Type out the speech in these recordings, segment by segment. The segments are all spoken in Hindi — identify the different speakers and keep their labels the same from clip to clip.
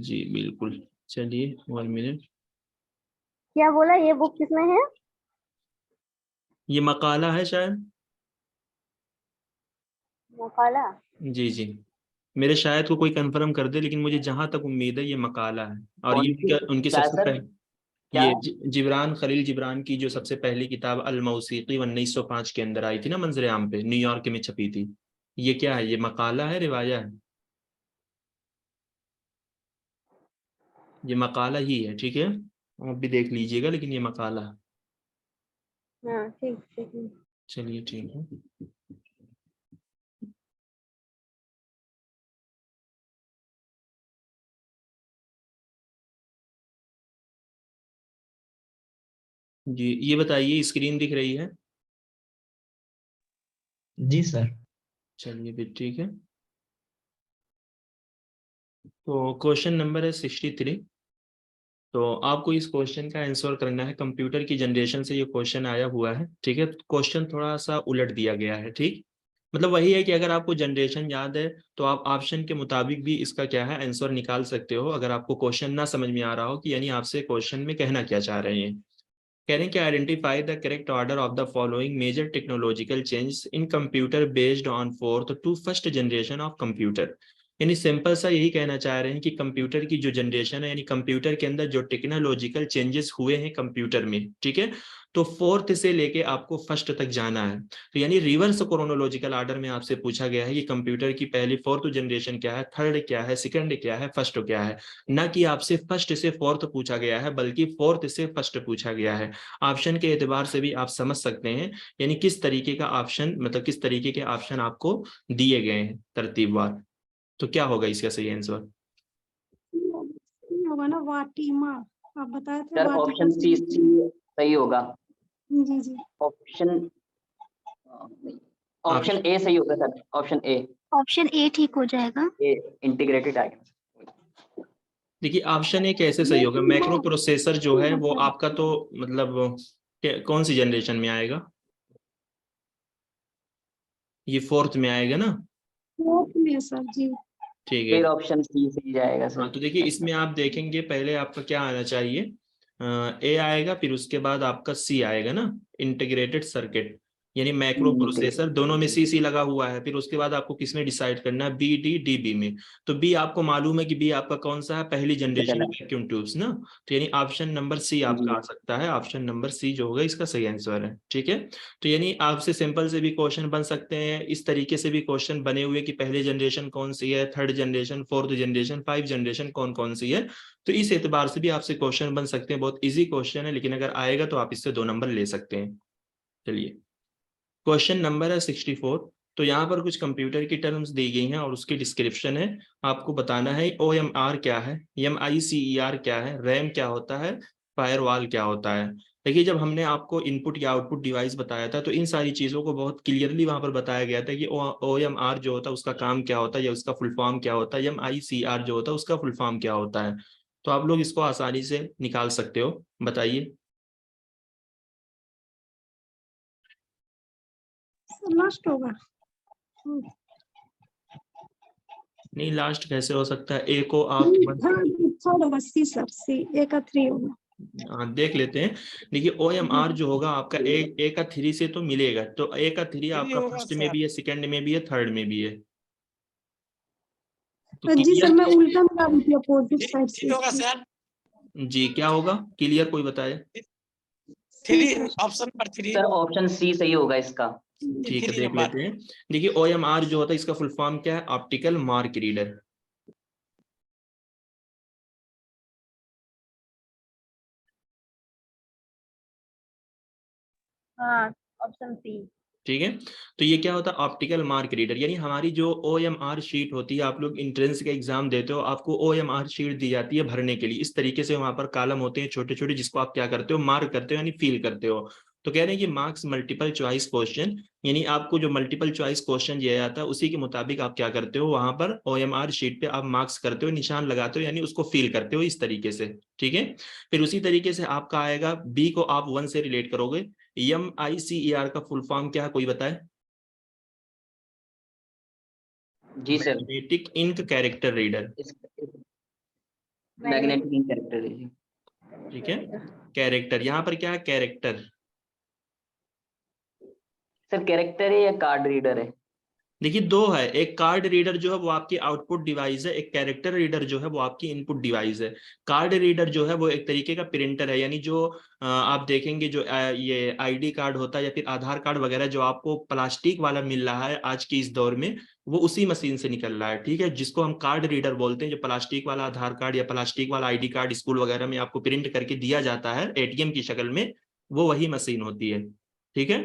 Speaker 1: जी बिल्कुल, चलिए 1 मिनट।
Speaker 2: क्या बोला, ये बुक किसमें है?
Speaker 1: ये मकाला है शायद।
Speaker 2: मकाला?
Speaker 1: जी जी, मेरे शायद को कोई कंफर्म कर दे, लेकिन मुझे जहां तक उम्मीद है ये मकाला है। और
Speaker 3: कौन
Speaker 1: ये
Speaker 3: सी?
Speaker 1: उनकी
Speaker 3: क्या है
Speaker 1: सबसे
Speaker 3: सर?
Speaker 1: पहले
Speaker 3: क्या
Speaker 1: ये
Speaker 3: है?
Speaker 1: जिब्रान, खलील जिब्रान की जो सबसे पहली किताब अल मौसीकी 1905 के अंदर आई थी ना, मंजर आम पे, न्यूयॉर्क में छपी थी। ये क्या है, ये मकाला है, रिवाया है? ये मकाला ही है, ठीक है, आप भी देख लीजिएगा, लेकिन ये मकाला है।
Speaker 2: हाँ ठीक ठीक है।
Speaker 1: चलिए ठीक है। जी ये बताइए, स्क्रीन दिख रही है?
Speaker 4: जी सर।
Speaker 1: चलिए फिर ठीक है। तो क्वेश्चन नंबर है 63। तो आपको इस क्वेश्चन का आंसर करना है। कंप्यूटर की जनरेशन से ये क्वेश्चन आया हुआ है, ठीक है। क्वेश्चन थोड़ा सा उलट दिया गया है, ठीक। मतलब वही है कि अगर आपको जनरेशन याद है तो आप ऑप्शन के मुताबिक भी इसका क्या है आंसर निकाल सकते हो, अगर आपको क्वेश्चन ना समझ में आ रहा हो कि यानी आपसे क्वेश्चन में कहना क्या चाह रहे हैं। कह रहे हैं कि identify the correct order of the following major technological change in computer based on fourth to first generation of computer. यानी सिंपल सा यही कहना चाह रहे हैं कि कंप्यूटर की जो जनरेशन है, यानी कंप्यूटर के अंदर जो टेक्नोलॉजिकल चेंजेस हुए हैं कंप्यूटर में, ठीक है, तो फोर्थ से लेके आपको फर्स्ट तक जाना है। तो यानी रिवर्स क्रोनोलॉजिकल ऑर्डर में आपसे पूछा गया है कि कंप्यूटर की पहली फोर्थ जनरेशन क्या है, थर्ड क्या है, सेकंड क्या है, फर्स्ट क्या है। ना कि आपसे फर्स्ट से फोर्थ पूछा गया है, बल्कि फोर्थ से फर्स्ट पूछा गया है। ऑप्शन के एतबार से भी आप समझ सकते हैं, यानी किस तरीके का ऑप्शन, मतलब किस तरीके के ऑप्शन आपको दिए गए हैं तरतीबवार। तो क्या होगा इसका सही आंसर?
Speaker 5: होगा ना वाटीमा, आप बताए थे
Speaker 3: सर ऑप्शन सी सही होगा।
Speaker 5: जी जी।
Speaker 3: ऑप्शन ऑप्शन ए सही होगा sir, option A.
Speaker 2: Option A ठीक हो जाएगा।
Speaker 3: ए इंटीग्रेटेड आएगा।
Speaker 1: देखिए ऑप्शन ए कैसे सही होगा, मैक्रो प्रोसेसर जो है वो आपका तो मतलब कौन सी जनरेशन में आएगा? ये फोर्थ में आएगा ना?
Speaker 5: फोर्थ में सर जी।
Speaker 1: ठीक है।
Speaker 3: फिर ऑप्शन सी सही जाएगा
Speaker 1: हाँ
Speaker 3: सर।
Speaker 1: तो देखिए इसमें आप देखेंगे पहले आपका क्या आना चाहिए, ए आएगा, फिर उसके बाद आपका सी आएगा ना, इंटीग्रेटेड सर्किट, यानी मैक्रो प्रोसेसर, दोनों में सी सी लगा हुआ है। फिर उसके बाद आपको किसमें डिसाइड करना है, बी डी डी बी में। तो बी आपको मालूम है कि बी आपका कौन सा है, पहली जनरेशन वैक्यूम ट्यूब्स ना। तो यानी ऑप्शन नंबर सी आपका आ सकता है, ऑप्शन नंबर सी जो होगा इसका सही आंसर है, ठीक है। तो यानी आपसे सिंपल से भी क्वेश्चन बन सकते हैं, इस तरीके से भी क्वेश्चन बने हुए कि पहले जनरेशन कौन सी है, third generation, fourth generation, 5 generation कौन कौन सी है। तो इस एतबार से भी आपसे क्वेश्चन बन सकते हैं। बहुत इजी क्वेश्चन है, लेकिन अगर आएगा तो आप इससे 2 नंबर ले सकते हैं। चलिए क्वेश्चन नंबर है 64। तो यहाँ पर कुछ कंप्यूटर की टर्म्स दी गई हैं और उसकी डिस्क्रिप्शन है। आपको बताना है OMR क्या है, MICER क्या है, रैम क्या होता है, फायरवॉल क्या होता है। देखिए जब हमने आपको इनपुट या आउटपुट डिवाइस बताया था तो इन सारी चीज़ों को बहुत क्लियरली वहाँ पर बताया गया था कि OMR जो होता है उसका काम क्या होता है या उसका फुल फॉर्म क्या होता है, MICR जो होता है उसका फुल फॉर्म क्या होता है। तो आप लोग इसको आसानी से निकाल सकते हो, बताइए।
Speaker 5: लास्ट होगा।
Speaker 1: नहीं लास्ट कैसे हो सकता है, ए को आप
Speaker 5: थर्ड होगा, सी सर, सी ए का 3 होगा।
Speaker 1: हाँ देख लेते हैं। देखिए OMR जो होगा आपका ए का 3 से तो मिलेगा, तो ए का 3 आपका फर्स्ट में भी है, सेकंड में भी है, थर्ड में भी है। तो
Speaker 5: जी सर, मैं
Speaker 1: क्लियर
Speaker 5: उल्टा मिला रही थी अपोजिट साइड से।
Speaker 6: होगा सर।
Speaker 1: जी क्या होगा, क्लियर कोई बताए?
Speaker 6: 3, ऑप्शन पर 3।
Speaker 3: सर ऑप्शन सी सही होगा इसका।
Speaker 1: ठीक है देख लेते हैं। देखिए OMR जो होता है इसका फुल फॉर्म क्या है, ऑप्टिकल मार्क रीडर।
Speaker 2: हाँ ऑप्शन सी।
Speaker 1: ठीक है। तो ये क्या होता है, ऑप्टिकल मार्क रीडर। यानी हमारी जो OMR शीट होती है, आप लोग इंट्रेंस का एग्जाम देते हो, आपको OMR शीट दी जाती है भरने के लिए। इस तरीके से वहां पर कॉलम होते हैं छोटे छोटे, जिसको आप क्या करते हो, मार्क करते हो, यानी फिल करते हो। तो कह रहे हैं कि मार्क्स मल्टीपल चॉइस क्वेश्चन, यानी आपको जो मल्टीपल चॉइस क्वेश्चन दिया जाता है उसी के मुताबिक आप क्या करते हो, वहां पर OMR शीट पे आप मार्क्स करते हो, निशान लगाते हो, यानी उसको फिल करते हो इस तरीके से, ठीक है। फिर उसी तरीके से आपका आएगा, बी को आप 1 से रिलेट करोगे। MICER का फुल फॉर्म क्या है, कोई बताए?
Speaker 3: जी sir.
Speaker 1: Magnetic ink character reader.
Speaker 3: Magnetic ink character है जी।
Speaker 1: ठीक है, कैरेक्टर, यहाँ पर क्या है, कैरेक्टर।
Speaker 3: सर कैरेक्टर है या कार्ड रीडर है?
Speaker 1: देखिए दो है, एक कार्ड रीडर जो है वो आपकी आउटपुट डिवाइस है, एक कैरेक्टर रीडर जो है वो आपकी इनपुट डिवाइस है। कार्ड रीडर जो है वो एक तरीके का प्रिंटर है, यानी जो आप देखेंगे जो ये आईडी कार्ड होता है या फिर आधार कार्ड वगैरह जो आपको प्लास्टिक वाला मिल रहा है आज की इस दौर में, वो उसी मशीन से निकल रहा है। ठीक है, जिसको हम कार्ड रीडर बोलते हैं, जो प्लास्टिक वाला आधार कार्ड या प्लास्टिक वाला आईडी कार्ड स्कूल वगैरह में आपको प्रिंट करके दिया जाता है एटीएम की शक्ल में, वो वही मशीन होती है। ठीक है,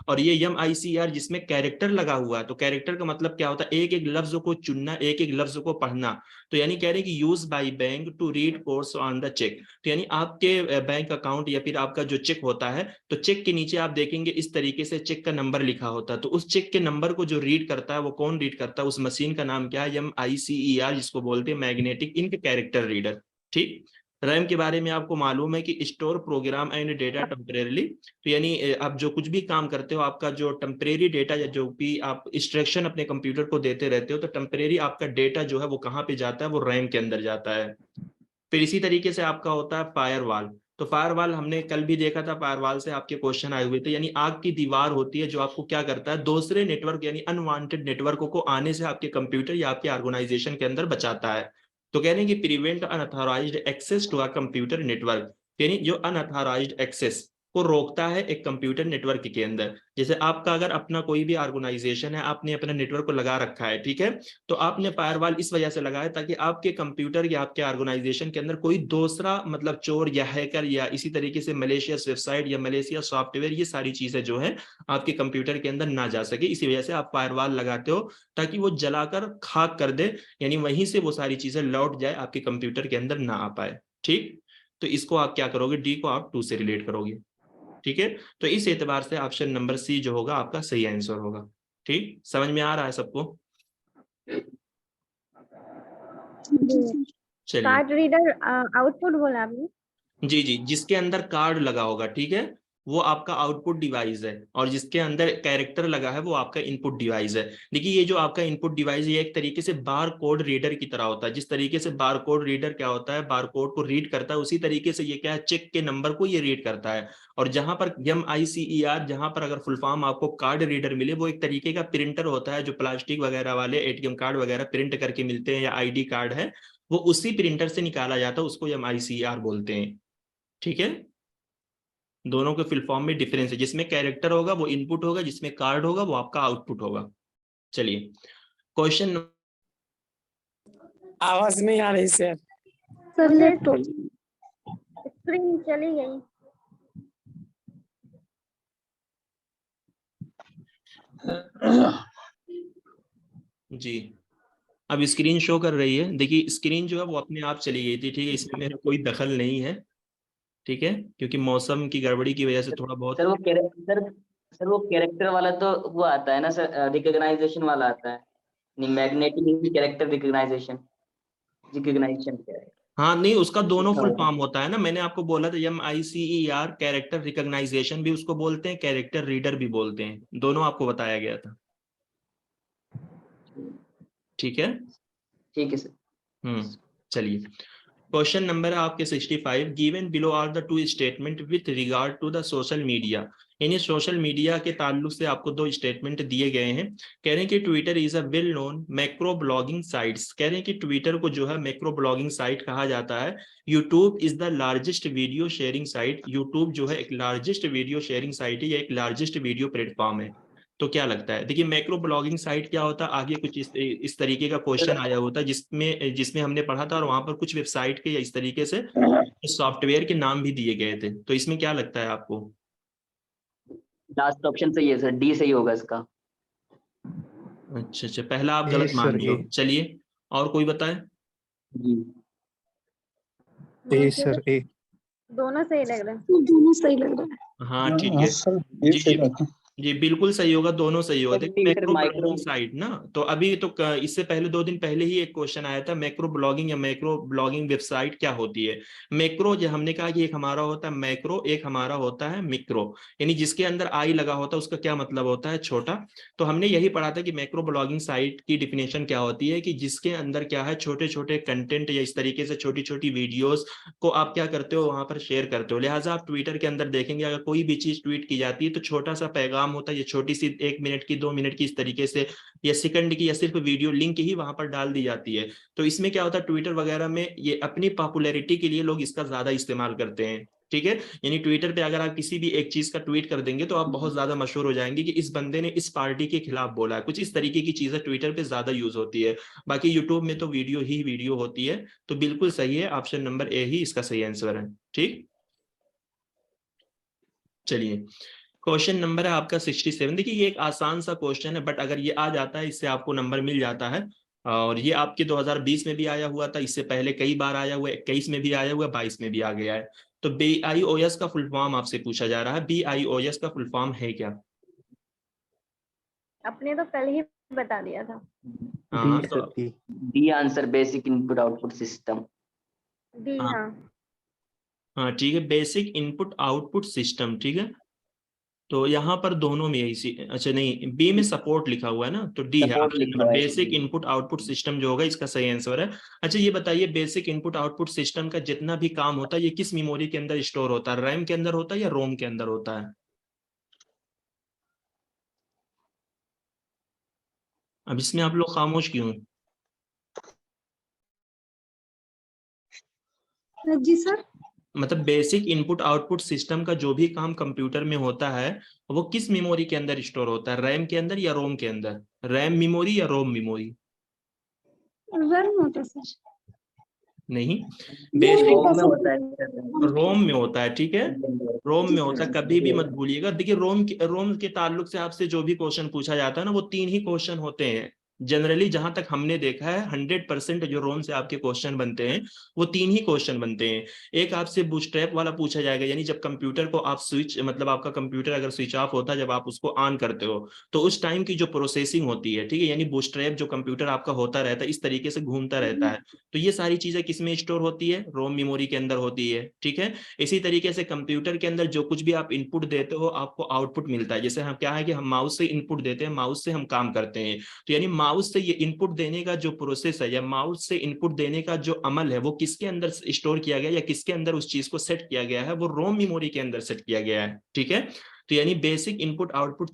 Speaker 1: और ये MICR जिसमें कैरेक्टर लगा हुआ है, तो कैरेक्टर का मतलब क्या होता है, एक एक लफ्ज को चुनना, एक एक लफ्ज को पढ़ना। तो यानी कह रहे हैं कि use by bank to read codes on the cheque. तो यानी आपके बैंक अकाउंट या फिर आपका जो चेक होता है, तो चेक के नीचे आप देखेंगे इस तरीके से चेक का नंबर लिखा होता है, तो उस चेक के नंबर को जो रीड करता है वो कौन रीड करता है, उस मशीन का नाम क्या है, MICER, जिसको बोलते हैं मैग्नेटिक इंक कैरेक्टर रीडर। ठीक, रैम के बारे में आपको मालूम है कि store programme and data temporary. तो यानी आप जो कुछ भी काम करते हो, आपका जो टेम्परेरी डेटा या जो भी आप इंस्ट्रक्शन अपने कंप्यूटर को देते रहते हो, तो टेम्परेरी आपका डेटा जो है वो कहाँ पे जाता है, वो रैम के अंदर जाता है। फिर इसी तरीके से आपका होता है फायरवॉल। तो फायरवॉल हमने कल भी देखा था, फायरवॉल से आपके क्वेश्चन आए हुए थे, यानी आग की दीवार होती है जो आपको क्या करता है, दूसरे नेटवर्क यानी अनवांटेड नेटवर्क को आने से आपके कंप्यूटर या आपके ऑर्गेनाइजेशन के अंदर बचाता है। तो कह रहे हैं कि prevent unauthorised access to a computer network, यानी जो अनऑथराइज्ड एक्सेस को रोकता है एक कंप्यूटर नेटवर्क के अंदर। जैसे आपका अगर अपना कोई भी ऑर्गेनाइजेशन है, आपने अपने नेटवर्क को लगा रखा है, ठीक है, तो आपने फायरवॉल इस वजह से लगाया ताकि आपके कंप्यूटर या आपके ऑर्गेनाइजेशन के अंदर कोई दूसरा मतलब चोर या हैकर या इसी तरीके से मलेशियस वेबसाइट या मलेशिया सॉफ्टवेयर, ये सारी चीजें जो है आपके कंप्यूटर के अंदर ना जा सके। इसी वजह से आप फायरवॉल लगाते हो ताकि वो जलाकर खाक कर दे, यानी वहीं से वो सारी चीजें लौट जाए, आपके कंप्यूटर के अंदर ना आ पाए। ठीक, तो इसको आप क्या करोगे, डी को आप 2 से रिलेट करोगे। ठीक है, तो इस एतबार से ऑप्शन नंबर सी जो होगा आपका सही आंसर होगा। ठीक, समझ में आ रहा है सबको? चलिए,
Speaker 2: कार्ड रीडर आउटपुट बोला आपने?
Speaker 1: जी जी, जिसके अंदर कार्ड लगा होगा, ठीक है, वो आपका आउटपुट डिवाइस है, और जिसके अंदर कैरेक्टर लगा है वो आपका इनपुट डिवाइस है। देखिए ये जो आपका इनपुट डिवाइस है, ये एक तरीके से बार कोड रीडर की तरह होता है। जिस तरीके से बार कोड रीडर क्या होता है, बार कोड को रीड करता है, उसी तरीके से ये क्या है, चेक के नंबर को ये रीड करता है। और जहां पर MICER, जहां पर अगर फुल फॉर्म आपको कार्ड रीडर मिले, वो एक तरीके का प्रिंटर होता है, जो प्लास्टिक वगैरह वाले ATM कार्ड वगैरह प्रिंट करके मिलते हैं या ID कार्ड है, वो उसी प्रिंटर से निकाला जाता है, उसको MICER बोलते हैं। ठीक है, दोनों के फुल फॉर्म में डिफरेंस है, जिसमें कैरेक्टर होगा वो इनपुट होगा, जिसमें कार्ड होगा वो आपका आउटपुट होगा। चलिए, क्वेश्चन
Speaker 6: आवाज नहीं आ रही सर।
Speaker 5: सर लेफ्ट हो
Speaker 2: स्क्रीन चली गई।
Speaker 1: जी, अब स्क्रीन शो कर रही है। देखिए स्क्रीन जो है वो अपने आप चली गई थी, ठीक है, इसमें मेरा कोई दखल नहीं है। ठीक है, क्योंकि मौसम की गड़बड़ी की वजह से थोड़ा बहुत
Speaker 3: सर वो कैरेक्टर वाला तो वो आता है ना सर, रिकॉग्नाइजेशन वाला आता है, नहीं मैग्नेटिक कैरेक्टर रिकॉग्नाइजेशन क्या है?
Speaker 1: हाँ नहीं, उसका दोनों
Speaker 3: उसका
Speaker 1: फुल
Speaker 3: वाला।
Speaker 1: फॉर्म होता है ना, मैंने आपको बोला था MICER कैरेक्टर रिकॉग्नाइजेशन भी उसको बोलते हैं, कैरेक्टर रीडर भी बोलते हैं, दोनों आपको बताया गया था। ठीक है,
Speaker 3: ठीक है सर।
Speaker 1: चलिए, क्वेश्चन नंबर है आपके 65। Given below are the 2 statement with regard to the social media. यानी सोशल मीडिया के ताल्लुक से आपको 2 स्टेटमेंट दिए गए हैं। कह रहे हैं कि Twitter is a well known macro blogging sites. कह रहे हैं कि ट्विटर को जो है मैक्रो ब्लॉगिंग साइट कहा जाता है। YouTube is the largest video sharing site. YouTube जो है एक लार्जेस्ट वीडियो शेयरिंग साइट है, या एक लार्जेस्ट वीडियो प्लेटफॉर्म है। तो क्या लगता है? देखिए मैक्रो ब्लॉगिंग साइट क्या होता है, आगे कुछ इस तरीके का क्वेश्चन आया होता है, जिसमें हमने पढ़ा था, और वहां पर कुछ वेबसाइट के या इस तरीके से सॉफ्टवेयर के नाम भी दिए गए थे। तो इसमें क्या लगता है आपको?
Speaker 3: लास्ट ऑप्शन सही है सर, डी सही होगा इसका।
Speaker 1: अच्छा अच्छा, पहला आप गलत मान रहे हो। चलिए, और कोई बताए?
Speaker 3: जी
Speaker 2: मुझे
Speaker 4: सर ए।
Speaker 2: दोनों सही लग रहा है।
Speaker 5: दोनों सही लग रहा है।
Speaker 1: हाँ ठीक है
Speaker 4: सर
Speaker 1: जी जी, जी बिल्कुल सही होगा, दोनों सही होगा।
Speaker 3: तो
Speaker 1: देखिए
Speaker 3: Twitter
Speaker 1: macro
Speaker 3: micro
Speaker 1: blogging site ना, तो अभी तो इससे पहले 2 दिन पहले ही एक क्वेश्चन आया था, मैक्रो ब्लॉगिंग या मैक्रो ब्लॉगिंग वेबसाइट क्या होती है। मैक्रो जो हमने कहा कि एक हमारा होता है मैक्रो, एक हमारा होता है मिक्रो, यानी जिसके अंदर आई लगा होता है उसका क्या मतलब होता है, छोटा। तो हमने यही पढ़ा था कि मैक्रो ब्लॉगिंग साइट की डिफिनेशन क्या होती है, कि जिसके अंदर क्या है, छोटे छोटे कंटेंट या इस तरीके से छोटी छोटी वीडियोस को आप क्या करते हो, वहां पर शेयर करते हो। लिहाजा आप ट्विटर के अंदर देखेंगे अगर कोई भी चीज ट्वीट की जाती है तो छोटा सा पैगाम होता है, ये छोटी सी 1 मिनट की 2 मिनट की इस तरीके से या सेकंड की या सिर्फ वीडियो लिंक ही वहां पर डाल दी जाती है। तो इसमें क्या होता है, ट्विटर वगैरह में ये अपनी पॉपुलैरिटी के लिए लोग इसका ज्यादा इस्तेमाल करते हैं। ठीक है, यानी ट्विटर पे अगर आप किसी भी एक चीज का ट्वीट कर देंगे तो आप बहुत ज्यादा मशहूर हो जाएंगे कि इस बंदे ने इस पार्टी के खिलाफ बोला है, कुछ इस तरीके की चीजें ट्विटर पे ज्यादा यूज होती है। बाकी यूट्यूब में तो वीडियो ही वीडियो होती है। तो बिल्कुल सही है, ऑप्शन नंबर ए ही इसका सही आंसर है। ठीक, चलिए क्वेश्चन नंबर है आपका 67। देखिए ये एक आसान सा क्वेश्चन है, बट अगर ये आ जाता है इससे आपको नंबर मिल जाता है। और ये आपके 2020 में भी आया हुआ था, इससे पहले कई बार आया हुआ है, 21 में भी आया हुआ है, 22 में भी आ गया है। तो BIOS का फुल फॉर्म आपसे पूछा जा रहा है, BIOS का फुल फॉर्म है क्या?
Speaker 2: आपने तो कल ही बता दिया था।
Speaker 1: हाँ तो
Speaker 3: D answer, basic input output system.
Speaker 2: D,
Speaker 1: हाँ
Speaker 2: हाँ।
Speaker 1: हाँ ठीक है, बेसिक इनपुट आउटपुट सिस्टम। ठीक है, तो यहाँ पर दोनों में यही अच्छा नहीं, बी में सपोर्ट लिखा हुआ है ना, तो डी है
Speaker 3: सपोर्ट
Speaker 1: ऑप्शन
Speaker 3: लिखा
Speaker 1: नंबर,
Speaker 3: हुआ है
Speaker 1: बेसिक
Speaker 3: इसमें।
Speaker 1: इनपुट आउटपुट सिस्टम जो होगा इसका सही आंसर है। अच्छा ये बताइए, बेसिक इनपुट आउटपुट सिस्टम का जितना भी काम होता है ये किस मेमोरी के अंदर स्टोर होता है, रैम के अंदर होता है या रोम के अंदर होता है? अब इसमें आप लोग खामोश क्यों?
Speaker 5: जी सर।
Speaker 1: मतलब बेसिक इनपुट आउटपुट सिस्टम का जो भी काम कंप्यूटर में होता है वो किस मेमोरी के अंदर स्टोर होता है, रैम के अंदर या रोम के अंदर, रैम मेमोरी या रोम मेमोरी?
Speaker 5: रन होता सर।
Speaker 1: नहीं,
Speaker 5: ये
Speaker 1: बेसिक
Speaker 3: रोम में
Speaker 5: सर।
Speaker 3: होता है।
Speaker 1: रोम में होता है। ठीक है, रोम
Speaker 5: जी
Speaker 1: में
Speaker 5: सर।
Speaker 1: होता है, कभी भी मत भूलिएगा। देखिए रोम के ताल्लुक से आपसे जो भी क्वेश्चन पूछा जाता है ना वो 3 ही क्वेश्चन होते हैं जनरली, जहां तक हमने देखा है 100% जो रोम से आपके क्वेश्चन बनते हैं वो 3 ही क्वेश्चन बनते हैं। एक आपसे बूटस्ट्रैप वाला पूछा जाएगा, यानी जब कंप्यूटर को आप स्विच, मतलब आपका कंप्यूटर अगर स्विच ऑफ होता है, जब आप उसको ऑन करते हो तो उस टाइम की जो प्रोसेसिंग होती है, ठीक है, यानी बूटस्ट्रैप जो कंप्यूटर आपका होता रहता है इस तरीके से घूमता रहता है, तो ये सारी चीजें किसमें स्टोर होती है, रोम मेमोरी के अंदर होती है। ठीक है, इसी तरीके से कंप्यूटर के अंदर जो कुछ भी आप इनपुट देते हो आपको आउटपुट मिलता है। जैसे हम क्या है कि हम माउस से इनपुट देते हैं, माउस से हम काम करते हैं, तो यानी माउस से ये इनपुट देने का जो प्रोसेस है या माउस से इनपुट देने का जो अमल है वो किसके अंदर स्टोर किया गया या किसके अंदर उस चीज को सेट किया गया है, वो रोम मेमोरी के अंदर सेट किया गया है। ठीक है, तो यानी बेसिक इनपुट आउटपुट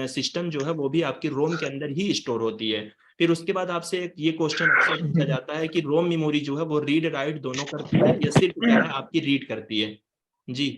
Speaker 1: सिस्टम जो है वो भी आपकी रोम के अंदर ही स्टोर होती है। फिर उसके बाद आपसे ये क्वेश्चन अक्सर पूछा जाता है कि रोम मेमोरी जो है वो रीड राइट दोनों करती है या सिर्फ क्या है आपकी रीड करती है? जी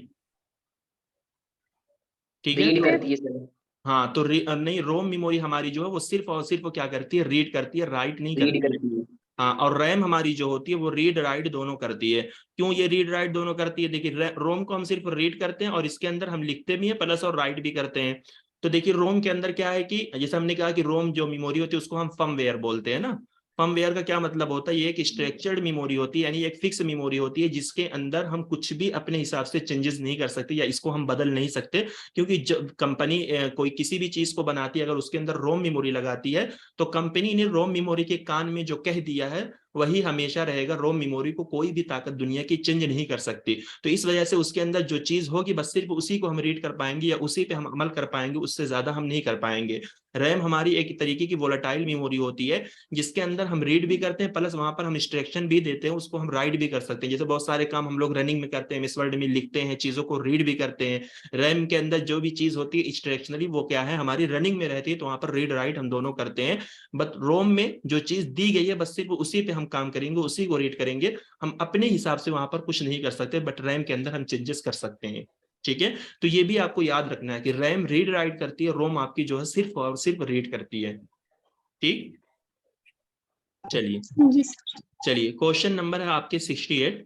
Speaker 1: ठीक है,
Speaker 3: रीड
Speaker 1: तो
Speaker 3: करती है सर।
Speaker 1: हाँ तो नहीं, रोम मेमोरी हमारी जो है वो सिर्फ और सिर्फ क्या करती है, रीड करती है, राइट नहीं
Speaker 3: रीड
Speaker 1: करती है।
Speaker 3: करती है।
Speaker 1: हाँ, और रैम हमारी जो होती है वो रीड राइट दोनों करती है। क्यों ये रीड राइट दोनों करती है? देखिए रोम को हम सिर्फ रीड करते हैं और इसके अंदर हम लिखते भी हैं प्लस और राइट भी करते हैं। तो देखिए रोम के अंदर क्या है कि जैसे हमने कहा कि रोम जो मेमोरी होती है उसको हम फर्मवेयर बोलते हैं ना। फर्मवेयर का क्या मतलब होता है, ये एक स्ट्रक्चर्ड मेमोरी होती है, यानी एक फिक्स मेमोरी होती है जिसके अंदर हम कुछ भी अपने हिसाब से चेंजेस नहीं कर सकते या इसको हम बदल नहीं सकते। क्योंकि जब कंपनी कोई किसी भी चीज को बनाती है अगर उसके अंदर रोम मेमोरी लगाती है तो कंपनी ने रोम मेमोरी के कान में जो कह दिया है वही हमेशा रहेगा। रोम मेमोरी को कोई भी ताकत दुनिया की चेंज नहीं कर सकती। तो इस वजह से उसके अंदर जो चीज होगी बस सिर्फ उसी को हम रीड कर पाएंगे या उसी पे हम अमल कर पाएंगे, उससे ज्यादा हम नहीं कर पाएंगे। रैम हमारी एक तरीके की वोलेटाइल मेमोरी होती है जिसके अंदर हम रीड भी करते हैं प्लस वहां पर हम इंस्ट्रक्शन भी देते हैं, उसको हम राइट भी कर सकते हैं। जैसे बहुत सारे काम हम लोग रनिंग में करते हैं, मिस वर्ड में लिखते हैं, चीजों को रीड भी करते हैं। रैम के अंदर जो भी चीज होती है इंस्ट्रक्शनली वो क्या है हमारी रनिंग में रहती है, तो वहां पर रीड राइट हम दोनों करते हैं। बट रोम में जो चीज दी गई है बस सिर्फ उसी पे हम काम करेंगे, उसी को रीड करेंगे, हम अपने हिसाब से वहां पर कुछ नहीं कर सकते। बट रैम के अंदर हम चेंजेस कर सकते हैं। ठीक है, तो ये भी आपको याद रखना है कि रैम रीड राइट करती है, रोम आपकी जो है सिर्फ और सिर्फ रीड करती है। ठीक, चलिए
Speaker 5: जी सर।
Speaker 1: चलिए क्वेश्चन नंबर है आपके 68।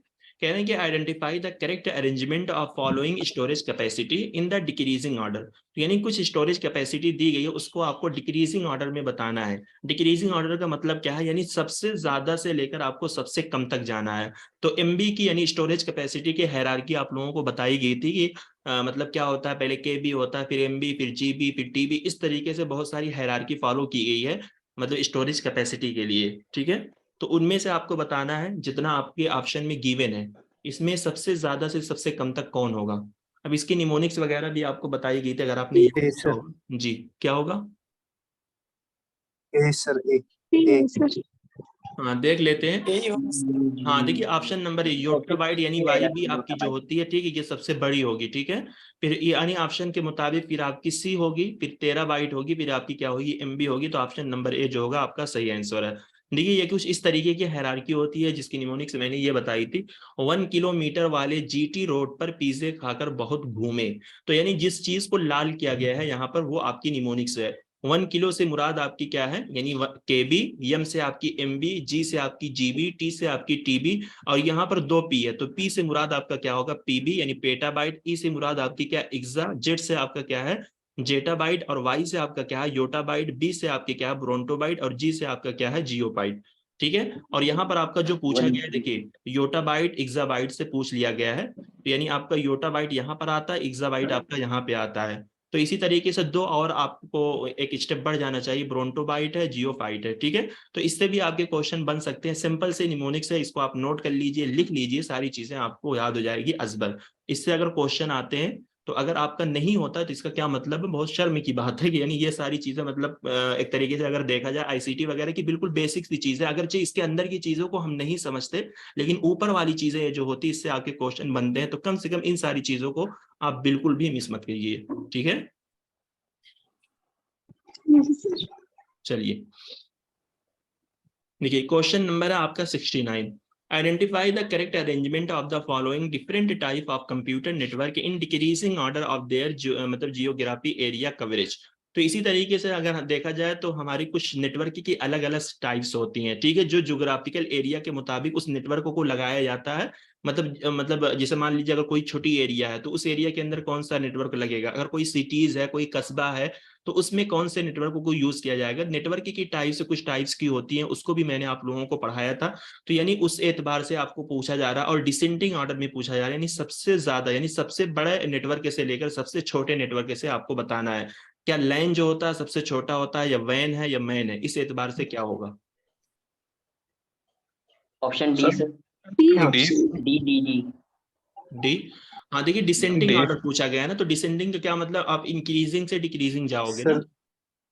Speaker 1: कह रहे हैं कि identify the correct arrangement of following storage capacity in the decreasing order. यानी कुछ स्टोरेज कैपेसिटी दी गई है, उसको आपको डिक्रीजिंग ऑर्डर में बताना है। डिक्रीजिंग ऑर्डर का मतलब क्या है, यानी सबसे ज्यादा से लेकर आपको सबसे कम तक जाना है। तो एमबी की यानी स्टोरेज कैपेसिटी की हायरार्की आप लोगों को बताई गई थी कि मतलब क्या होता है, पहले केबी होता है, फिर एमबी, फिर जीबी, फिर टीबी, इस तरीके से बहुत सारी हायरार्की फॉलो की गई है मतलब स्टोरेज कैपेसिटी के लिए। ठीक है, तो उनमें से आपको बताना है जितना आपके ऑप्शन में गिवन है, इसमें सबसे ज्यादा से सबसे कम तक कौन होगा। अब इसकी निमोनिक्स वगैरह भी आपको बताई गई थी, अगर आपने ये
Speaker 4: ए
Speaker 1: पूछा
Speaker 4: सर,
Speaker 1: होगा। जी, क्या होगा?
Speaker 4: ए सर, ए
Speaker 5: सी
Speaker 4: ए
Speaker 5: है सर।
Speaker 1: हाँ, देख लेते हैं।
Speaker 6: यही होगा सर।
Speaker 1: हाँ देखिए, ऑप्शन नंबर योटाबाइट यानी वाई बी आपकी जो होती है, ठीक है, ये सबसे बड़ी होगी। ठीक है, फिर यानी ऑप्शन के मुताबिक फिर आपकी सी होगी, फिर टेराबाइट होगी, फिर आपकी क्या होगी, एमबी होगी। तो ऑप्शन नंबर ए जो होगा आपका सही आंसर है। देखिए, ये कुछ इस तरीके की हायरार्की होती है जिसकी निमोनिक्स मैंने ये बताई थी। 1 किलोमीटर वाले जीटी रोड पर पिज़्ज़े खाकर बहुत घूमे। तो यानी जिस चीज को लाल किया गया है यहाँ पर, वो आपकी निमोनिक्स है। 1 किलो से मुराद आपकी क्या है, यानी केबी, एम से आपकी एमबी, जी से आपकी जीबी, टी से आपकी टीबी, और यहाँ पर 2 पी है, तो पी से मुराद आपका क्या होगा, पीबी यानी पेटाबाइट, ई से मुराद आपकी क्या, एक्सा, जेड से आपका क्या है, जेटाबाइट, और वाई से आपका क्या है, योटाबाइट, बी से आपके क्या है, ब्रोंटोबाइट, और जी से आपका क्या है, जियोबाइट। ठीक है, और यहाँ पर आपका जो पूछा गया है, देखिए योटाबाइट एक्साबाइट से पूछ लिया गया है, तो यानी आपका योटाबाइट यहाँ पर आता है, एक्साबाइट आपका यहाँ पे आता है। तो इसी तरीके से 2 और आपको एक स्टेप बढ़ जाना चाहिए, ब्रोंटोबाइट है, जियोफाइट है। ठीक है, तो इससे भी आपके क्वेश्चन बन सकते हैं। सिंपल से निमोनिक्स है, इसको आप नोट कर लीजिए, लिख लीजिए, सारी चीजें आपको याद हो जाएगी अजबर। इससे अगर क्वेश्चन आते हैं, तो अगर आपका नहीं होता तो इसका क्या मतलब है, बहुत शर्म की बात है कि यानी ये सारी चीजें मतलब एक तरीके से अगर देखा जाए आईसीटी वगैरह की बिल्कुल बेसिक सी चीजें, अगर इसके अंदर की चीजों को हम नहीं समझते, लेकिन ऊपर वाली चीजें जो होती है इससे आपके क्वेश्चन बनते हैं, तो कम से कम इन सारी चीजों को आप बिल्कुल भी मिस मत कीजिए। ठीक है,
Speaker 5: यस सर।
Speaker 1: चलिए देखिए, क्वेश्चन नंबर है आपका 69। Identify the correct arrangement of the following different type of computer network in decreasing order of their मतलब जियोग्राफी एरिया कवरेज। तो इसी तरीके से अगर देखा जाए तो हमारी कुछ नेटवर्क की अलग अलग टाइप्स होती हैं। ठीक है, जो ज्योग्राफिकल एरिया के मुताबिक उस नेटवर्क को लगाया जाता है। मतलब जैसे मान लीजिए अगर कोई छोटी एरिया है तो उस एरिया के अंदर कौन सा नेटवर्क लगेगा, अगर कोई सिटीज है, कोई कस्बा है, तो उसमें कौन से नेटवर्क को यूज किया जाएगा। नेटवर्क की टाइप से कुछ टाइप्स की होती हैं, उसको भी मैंने आप लोगों को पढ़ाया था। तो यानी उस एतबार से आपको पूछा जा रहा है, और डिसेंडिंग ऑर्डर में पूछा जा रहा है, यानी सबसे ज्यादा यानी सबसे बड़े नेटवर्क से लेकर सबसे छोटे नेटवर्क से आपको बताना है। क्या लैन जो होता है सबसे छोटा होता है, या वैन है, या मैन है, इस एतबार से क्या होगा?
Speaker 3: Option D sir.
Speaker 5: D.
Speaker 3: D D D.
Speaker 1: D. हाँ देखिए, डिसेंडिंग
Speaker 4: डी।
Speaker 1: ऑर्डर पूछा गया है ना, तो डिसेंडिंग का क्या मतलब, आप इंक्रीजिंग से डिक्रीजिंग जाओगे ना।
Speaker 4: सर,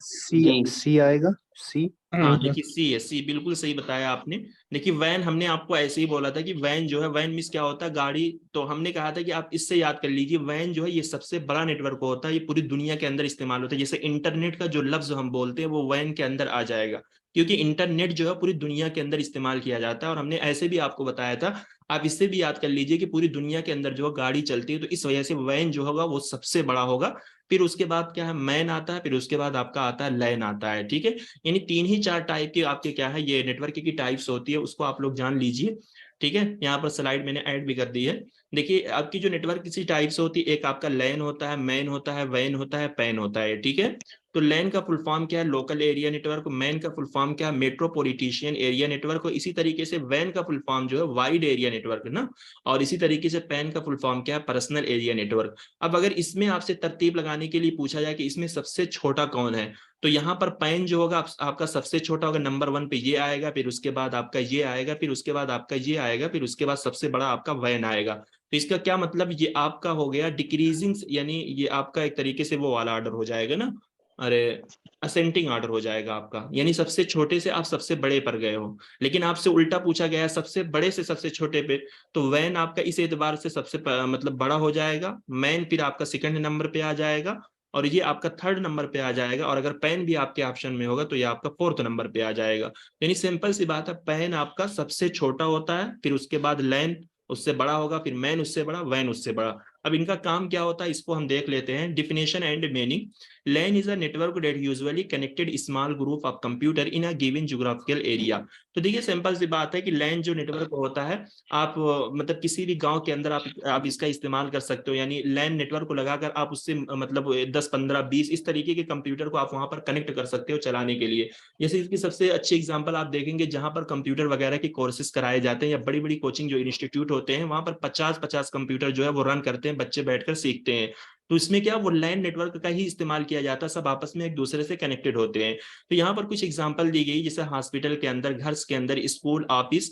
Speaker 4: सी
Speaker 3: जी।
Speaker 4: सी आएगा, सी।
Speaker 1: हाँ देखिए, सी है, सी बिल्कुल सही बताया आपने। देखिए, वैन हमने आपको ऐसे ही बोला था कि वैन जो है, वैन मींस क्या होता है, गाड़ी। तो हमने कहा था कि आप इससे याद कर लीजिए, वैन जो है ये सबसे बड़ा नेटवर्क होता है, ये पूरी दुनिया के अंदर इस्तेमाल होता है। जैसे इंटरनेट का जो लफ्ज हम बोलते हैं वो वैन के अंदर आ जाएगा, क्योंकि इंटरनेट जो है पूरी दुनिया के अंदर इस्तेमाल किया जाता है। और हमने ऐसे भी आपको बताया था, आप इससे भी याद कर लीजिए कि पूरी दुनिया के अंदर जो गाड़ी चलती है, तो इस वजह से वैन जो होगा वो सबसे बड़ा होगा। फिर उसके बाद क्या है, मैन आता है, फिर उसके बाद आपका आता है लैन आता है। ठीक है, यानी 3 ही 4 टाइप के आपके क्या है, ये नेटवर्क की टाइप्स होती है, उसको आप लोग जान लीजिए। ठीक है, यहाँ पर स्लाइड मैंने ऐड भी कर दी है। देखिए, आपकी जो नेटवर्क किसी टाइप से होती है, एक आपका लैन होता है, मैन होता है, वैन होता है, पैन होता है। ठीक है, तो लैन का फुल फॉर्म क्या है, लोकल एरिया नेटवर्क। मैन का फुल फॉर्म क्या है, मेट्रोपॉलिटिशियन एरिया नेटवर्क। इसी तरीके से वैन का फुल फॉर्म जो है वाइड एरिया नेटवर्क ना। और इसी तरीके से पैन का फुल फॉर्म क्या है, पर्सनल एरिया नेटवर्क। अब अगर इसमें आपसे तरतीब लगाने के लिए पूछा जाए कि इसमें सबसे छोटा कौन है, तो यहाँ पर पैन जो होगा आपका सबसे छोटा होगा, नंबर 1 पे ये आएगा, फिर उसके बाद आपका ये आएगा, फिर उसके बाद आपका ये आएगा, फिर उसके बाद सबसे बड़ा आपका वैन आएगा। तो इसका क्या मतलब, ये आपका हो गया डिक्रीजिंग, यानी ये आपका एक तरीके से वो वाला ऑर्डर हो जाएगा ना, अरे असेंडिंग ऑर्डर हो जाएगा आपका, यानी सबसे छोटे से आप सबसे बड़े पर गए हो। लेकिन आपसे उल्टा पूछा गया है, सबसे बड़े से सबसे छोटे पे, तो वैन आपका इस एतबार से सबसे मतलब बड़ा हो जाएगा, मैन फिर आपका सेकंड नंबर पे आ जाएगा, और ये आपका 3rd नंबर पे आ जाएगा, और अगर पैन भी आपके ऑप्शन में होगा तो ये आपका 4th नंबर पे आ जाएगा। यानी सिंपल सी बात है, पैन आपका सबसे छोटा होता है, फिर उसके बाद लैन उससे बड़ा होगा, फिर मैन उससे बड़ा, वैन उससे बड़ा। अब इनका काम क्या होता है, इसको हम देख लेते हैं, definition and meaning. LAN is a network that usually connected small group of computer in a given geographical area। तो देखिए सिंपल सी बात है कि LAN जो नेटवर्क होता है, आप मतलब किसी भी गांव के अंदर आप इसका इस्तेमाल कर सकते हो, यानी LAN नेटवर्क को लगाकर आप उससे मतलब 10 15 20 इस तरीके के कंप्यूटर को आप वहां पर कनेक्ट कर सकते हो चलाने के लिए। जैसे इसकी सबसे अच्छी एग्जांपल आप देखेंगे जहां पर कंप्यूटर वगैरह के कोर्सेज कराए जाते हैं या बड़ी बड़ी कोचिंग जो इंस्टीट्यूट होते हैं, वहां पर 50-50 कंप्यूटर जो है वो रन करते हैं, बच्चे बैठकर सीखते हैं। तो इसमें क्या वो LAN नेटवर्क का ही इस्तेमाल किया जाता है, सब आपस में एक दूसरे से कनेक्टेड होते हैं। तो यहाँ पर कुछ एग्जांपल दी गई, जैसे हॉस्पिटल के अंदर, घर के अंदर, स्कूल, ऑफिस,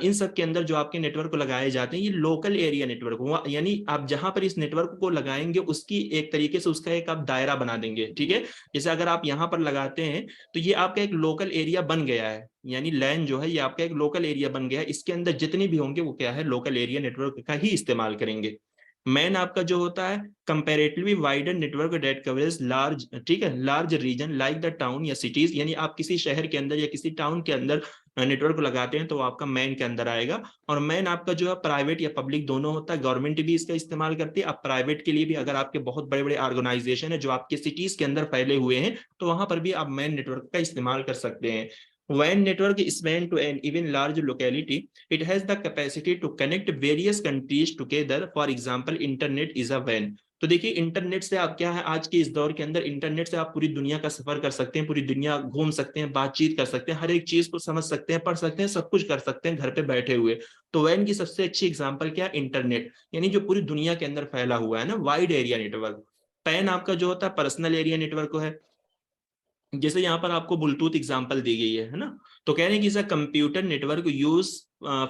Speaker 1: इन सब के अंदर जो आपके नेटवर्क को लगाए जाते हैं ये लोकल एरिया नेटवर्क हुआ, यानी आप जहां पर इस नेटवर्क को लगाएंगे उसकी एक तरीके से उसका एक आप दायरा बना देंगे, ठीक है। जैसे अगर आप यहाँ पर लगाते हैं तो ये आपका एक लोकल एरिया बन गया है, यानी LAN जो है ये आपका एक लोकल एरिया बन गया है, इसके अंदर जितने भी होंगे वो क्या है, लोकल एरिया नेटवर्क का ही इस्तेमाल करेंगे। मैन आपका जो होता है comparatively wider network that coverage large, ठीक है, large region like the town या सिटीज, यानी आप किसी शहर के अंदर या किसी टाउन के अंदर नेटवर्क लगाते हैं तो आपका मैन के अंदर आएगा। और मैन आपका जो है प्राइवेट या पब्लिक दोनों होता है, गवर्नमेंट भी इसका इस्तेमाल करती है। आप प्राइवेट के लिए भी अगर आपके बहुत बड़े बड़े ऑर्गेनाइजेशन है जो आपके सिटीज के अंदर फैले हुए हैं तो वहां पर भी आप मैन नेटवर्क का इस्तेमाल कर सकते हैं। WAN network is meant to an even large locality. It has the capacity to connect various countries together. For example, internet is a WAN. तो देखिए इंटरनेट से आप क्या है, आज के इस दौर के अंदर इंटरनेट से आप पूरी दुनिया का सफर कर सकते हैं, पूरी दुनिया घूम सकते हैं, बातचीत कर सकते हैं, हर एक चीज को समझ सकते हैं, पढ़ सकते हैं, सब कुछ कर सकते हैं घर पे बैठे हुए। तो WAN की सबसे अच्छी एग्जांपल क्या, इंटरनेट, यानी जो पूरी दुनिया के अंदर फैला हुआ है ना, वाइड एरिया नेटवर्क। PAN आपका जो होता है पर्सनल एरिया नेटवर्क है, जैसे यहाँ पर आपको ब्लूटूथ एग्जांपल दी गई है ना, तो कह रहे हैं कि computer network use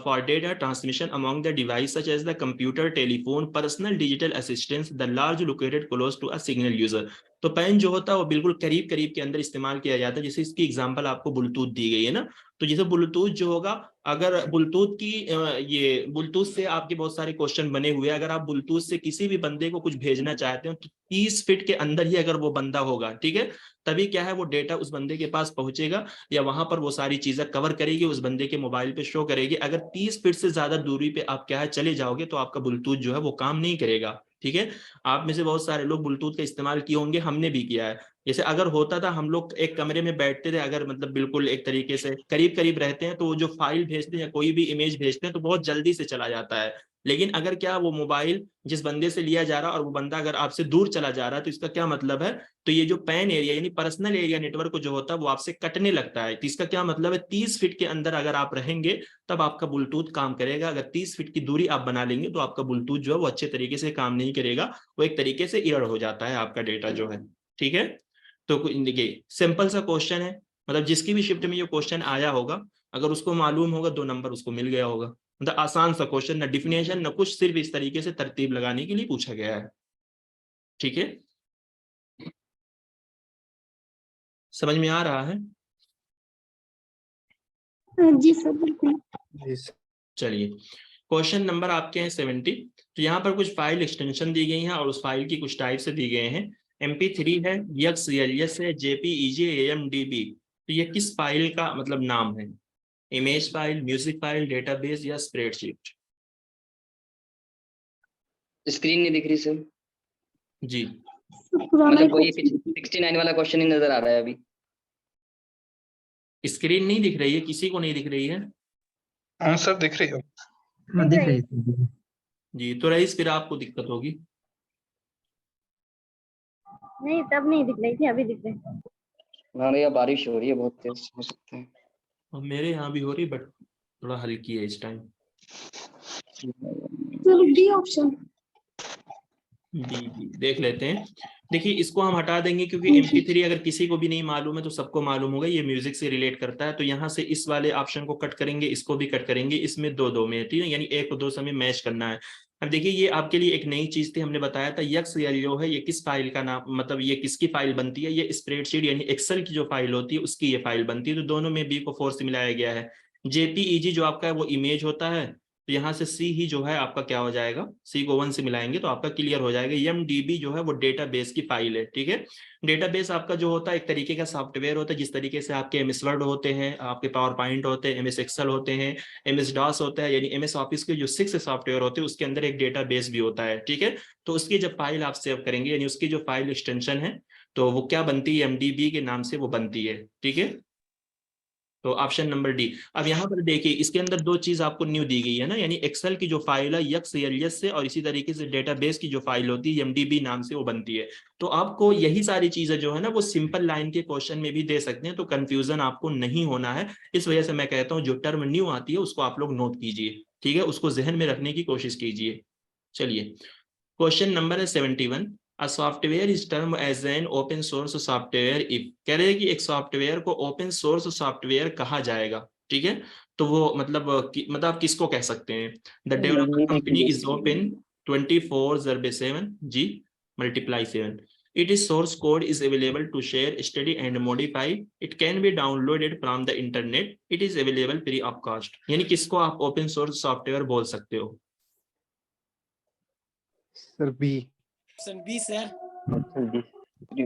Speaker 1: for data transmission among the device such as the computer, telephone, personal digital assistance, the large located close to a signal user. तो पैन जो होता है वो बिल्कुल करीब करीब के अंदर इस्तेमाल किया जाता है, जैसे इसकी एग्जांपल आपको ब्लूटूथ दी गई है ना। तो जैसे ब्लूटूथ जो होगा, अगर ब्लूटूथ की ये ब्लूटूथ से आपके बहुत सारे क्वेश्चन बने हुए हैं, अगर आप ब्लूटूथ से किसी भी बंदे को कुछ भेजना चाहते हो तो 30 फीट के अंदर ही अगर वो बंदा होगा, ठीक है, तभी क्या है वो डेटा उस बंदे के पास पहुंचेगा या वहां पर वो सारी चीजें कवर करेगी, उस बंदे के मोबाइल पे शो करेगी। अगर 30 फीट से ज्यादा दूरी पे आप क्या है चले जाओगे तो आपका ब्लूटूथ जो है वो काम नहीं करेगा, ठीक है। आप में से बहुत सारे लोग ब्लूटूथ का इस्तेमाल किए होंगे, हमने भी किया है। जैसे अगर होता था, हम लोग एक कमरे में बैठते थे, अगर मतलब बिल्कुल एक तरीके से करीब करीब रहते हैं, तो वो जो फाइल भेजते हैं या कोई भी इमेज भेजते हैं तो बहुत जल्दी से चला जाता है। लेकिन अगर क्या वो मोबाइल जिस बंदे से लिया जा रहा है और वो बंदा अगर आपसे दूर चला जा रहा है, तो इसका क्या मतलब है, तो ये जो पैन एरिया यानी पर्सनल एरिया नेटवर्क जो होता है वो आपसे कटने लगता है। तो इसका क्या मतलब है, 30 फीट के अंदर अगर आप रहेंगे तब आपका ब्लूटूथ काम करेगा। अगर 30 फीट की दूरी आप बना लेंगे तो आपका ब्लूटूथ जो है वो अच्छे तरीके से काम नहीं करेगा, वो एक तरीके से एरर हो जाता है आपका डेटा जो है, ठीक है। तो देखिए सिंपल सा क्वेश्चन है, मतलब जिसकी भी शिफ्ट में ये क्वेश्चन आया होगा अगर उसको मालूम होगा 2 नंबर उसको मिल गया होगा। मतलब आसान सा क्वेश्चन, ना डिफिनेशन ना कुछ, सिर्फ इस तरीके से तरतीब लगाने के लिए पूछा गया है, ठीक है। समझ में आ रहा है?
Speaker 5: जी सर बिल्कुल।
Speaker 4: yes,
Speaker 1: चलिए क्वेश्चन नंबर आपके हैं 70। तो यहाँ पर कुछ फाइल एक्सटेंशन दी गई हैं और उस फाइल की कुछ टाइप से दी गए हैं। MP3 है, XLS है, JPEG, AMDB। तो ये किस फाइल का मतलब नाम है, image file, music file, database या स्प्रेडशीट?
Speaker 3: स्क्रीन नहीं दिख रही सर,
Speaker 1: जी
Speaker 5: पुराना
Speaker 3: मतलब वही
Speaker 5: question।
Speaker 3: 69 वाला क्वेश्चन ही नजर आ रहा है अभी।
Speaker 1: स्क्रीन नहीं दिख रही है, किसी को नहीं दिख रही है?
Speaker 7: हाँ सर दिख रही है।
Speaker 2: दिख रही है।
Speaker 1: जी तो रईस फिर आपको दिक्कत होगी।
Speaker 2: नहीं तब नहीं दिख रही थी, अभी दिख रही है।
Speaker 3: हमारे यहाँ बारिश हो रही है, बहुत तेज हो सकता है।
Speaker 1: और मेरे यहाँ भी हो रही, बट थोड़ा हल्की है इस time.
Speaker 5: Sir D option.
Speaker 1: D देख लेते हैं। देखिए इसको हम हटा देंगे क्योंकि MP3 अगर किसी को भी नहीं मालूम है तो सबको मालूम होगा, ये म्यूजिक से रिलेट करता है। तो यहाँ से इस वाले ऑप्शन को कट करेंगे, इसको भी कट करेंगे, इसमें दो में, ठीक है, यानी 1 और 2 समय मैच करना है। अब देखिए ये आपके लिए एक नई चीज थी, हमने बताया था XLO है, ये किस फाइल का नाम, मतलब ये किसकी फाइल बनती है, ये स्प्रेडशीट यानी एक्सेल की जो फाइल होती है उसकी ये फाइल बनती है। तो दोनों में B को 4 से मिलाया गया है। JPEG जो आपका है वो इमेज होता है, तो यहाँ से C ही जो है आपका क्या हो जाएगा, C को 1 से मिलाएंगे तो आपका क्लियर हो जाएगा। MDB जो है वो डेटाबेस की फाइल है, ठीक है। डेटाबेस आपका जो होता है एक तरीके का सॉफ्टवेयर होता है, जिस तरीके से आपके MS वर्ड होते हैं, आपके पावर पॉइंट होते हैं, MS एक्सेल होते हैं, MS DOS होता है, यानी MS ऑफिस के जो 6 सॉफ्टवेयर होते हैं उसके अंदर एक डेटाबेस भी होता है, ठीक है। तो उसकी जब फाइल आप सेव करेंगे यानी उसकी जो फाइल एक्सटेंशन है, तो वो क्या बनती है, MDB के नाम से वो बनती है। ठीक है, तो ऑप्शन नंबर डी। अब यहाँ पर देखिए इसके अंदर दो चीज आपको न्यू दी गई है ना, यानी एक्सेल की जो फाइल है XLS से, और इसी तरीके से डेटाबेस की जो फाइल होती है MDB नाम से वो बनती है। तो आपको यही सारी चीजें जो है ना वो सिंपल लाइन के क्वेश्चन में भी दे सकते हैं, तो कंफ्यूजन आपको नहीं होना है। इस वजह से मैं कहता हूँ जो टर्म न्यू आती है उसको आप लोग नोट कीजिए, ठीक है, उसको जहन में रखने की कोशिश कीजिए। चलिए, क्वेश्चन नंबर है 71। A software is termed as an open source software if, कह रहे हैं कि एक सॉफ्टवेयर को ओपन सोर्स सॉफ्टवेयर कहा जाएगा। ठीक है, तो वो मतलब मतलब आप किसको कह सकते हैं? The developer company is open 24/7 जी multiply 7। It is source code is available to share, study and modify. It can be downloaded from the internet. It is available free of cost. यानी किसको आप ओपन सोर्स सॉफ्टवेयर बोल सकते हो?
Speaker 4: Sir B.
Speaker 6: Option B sir.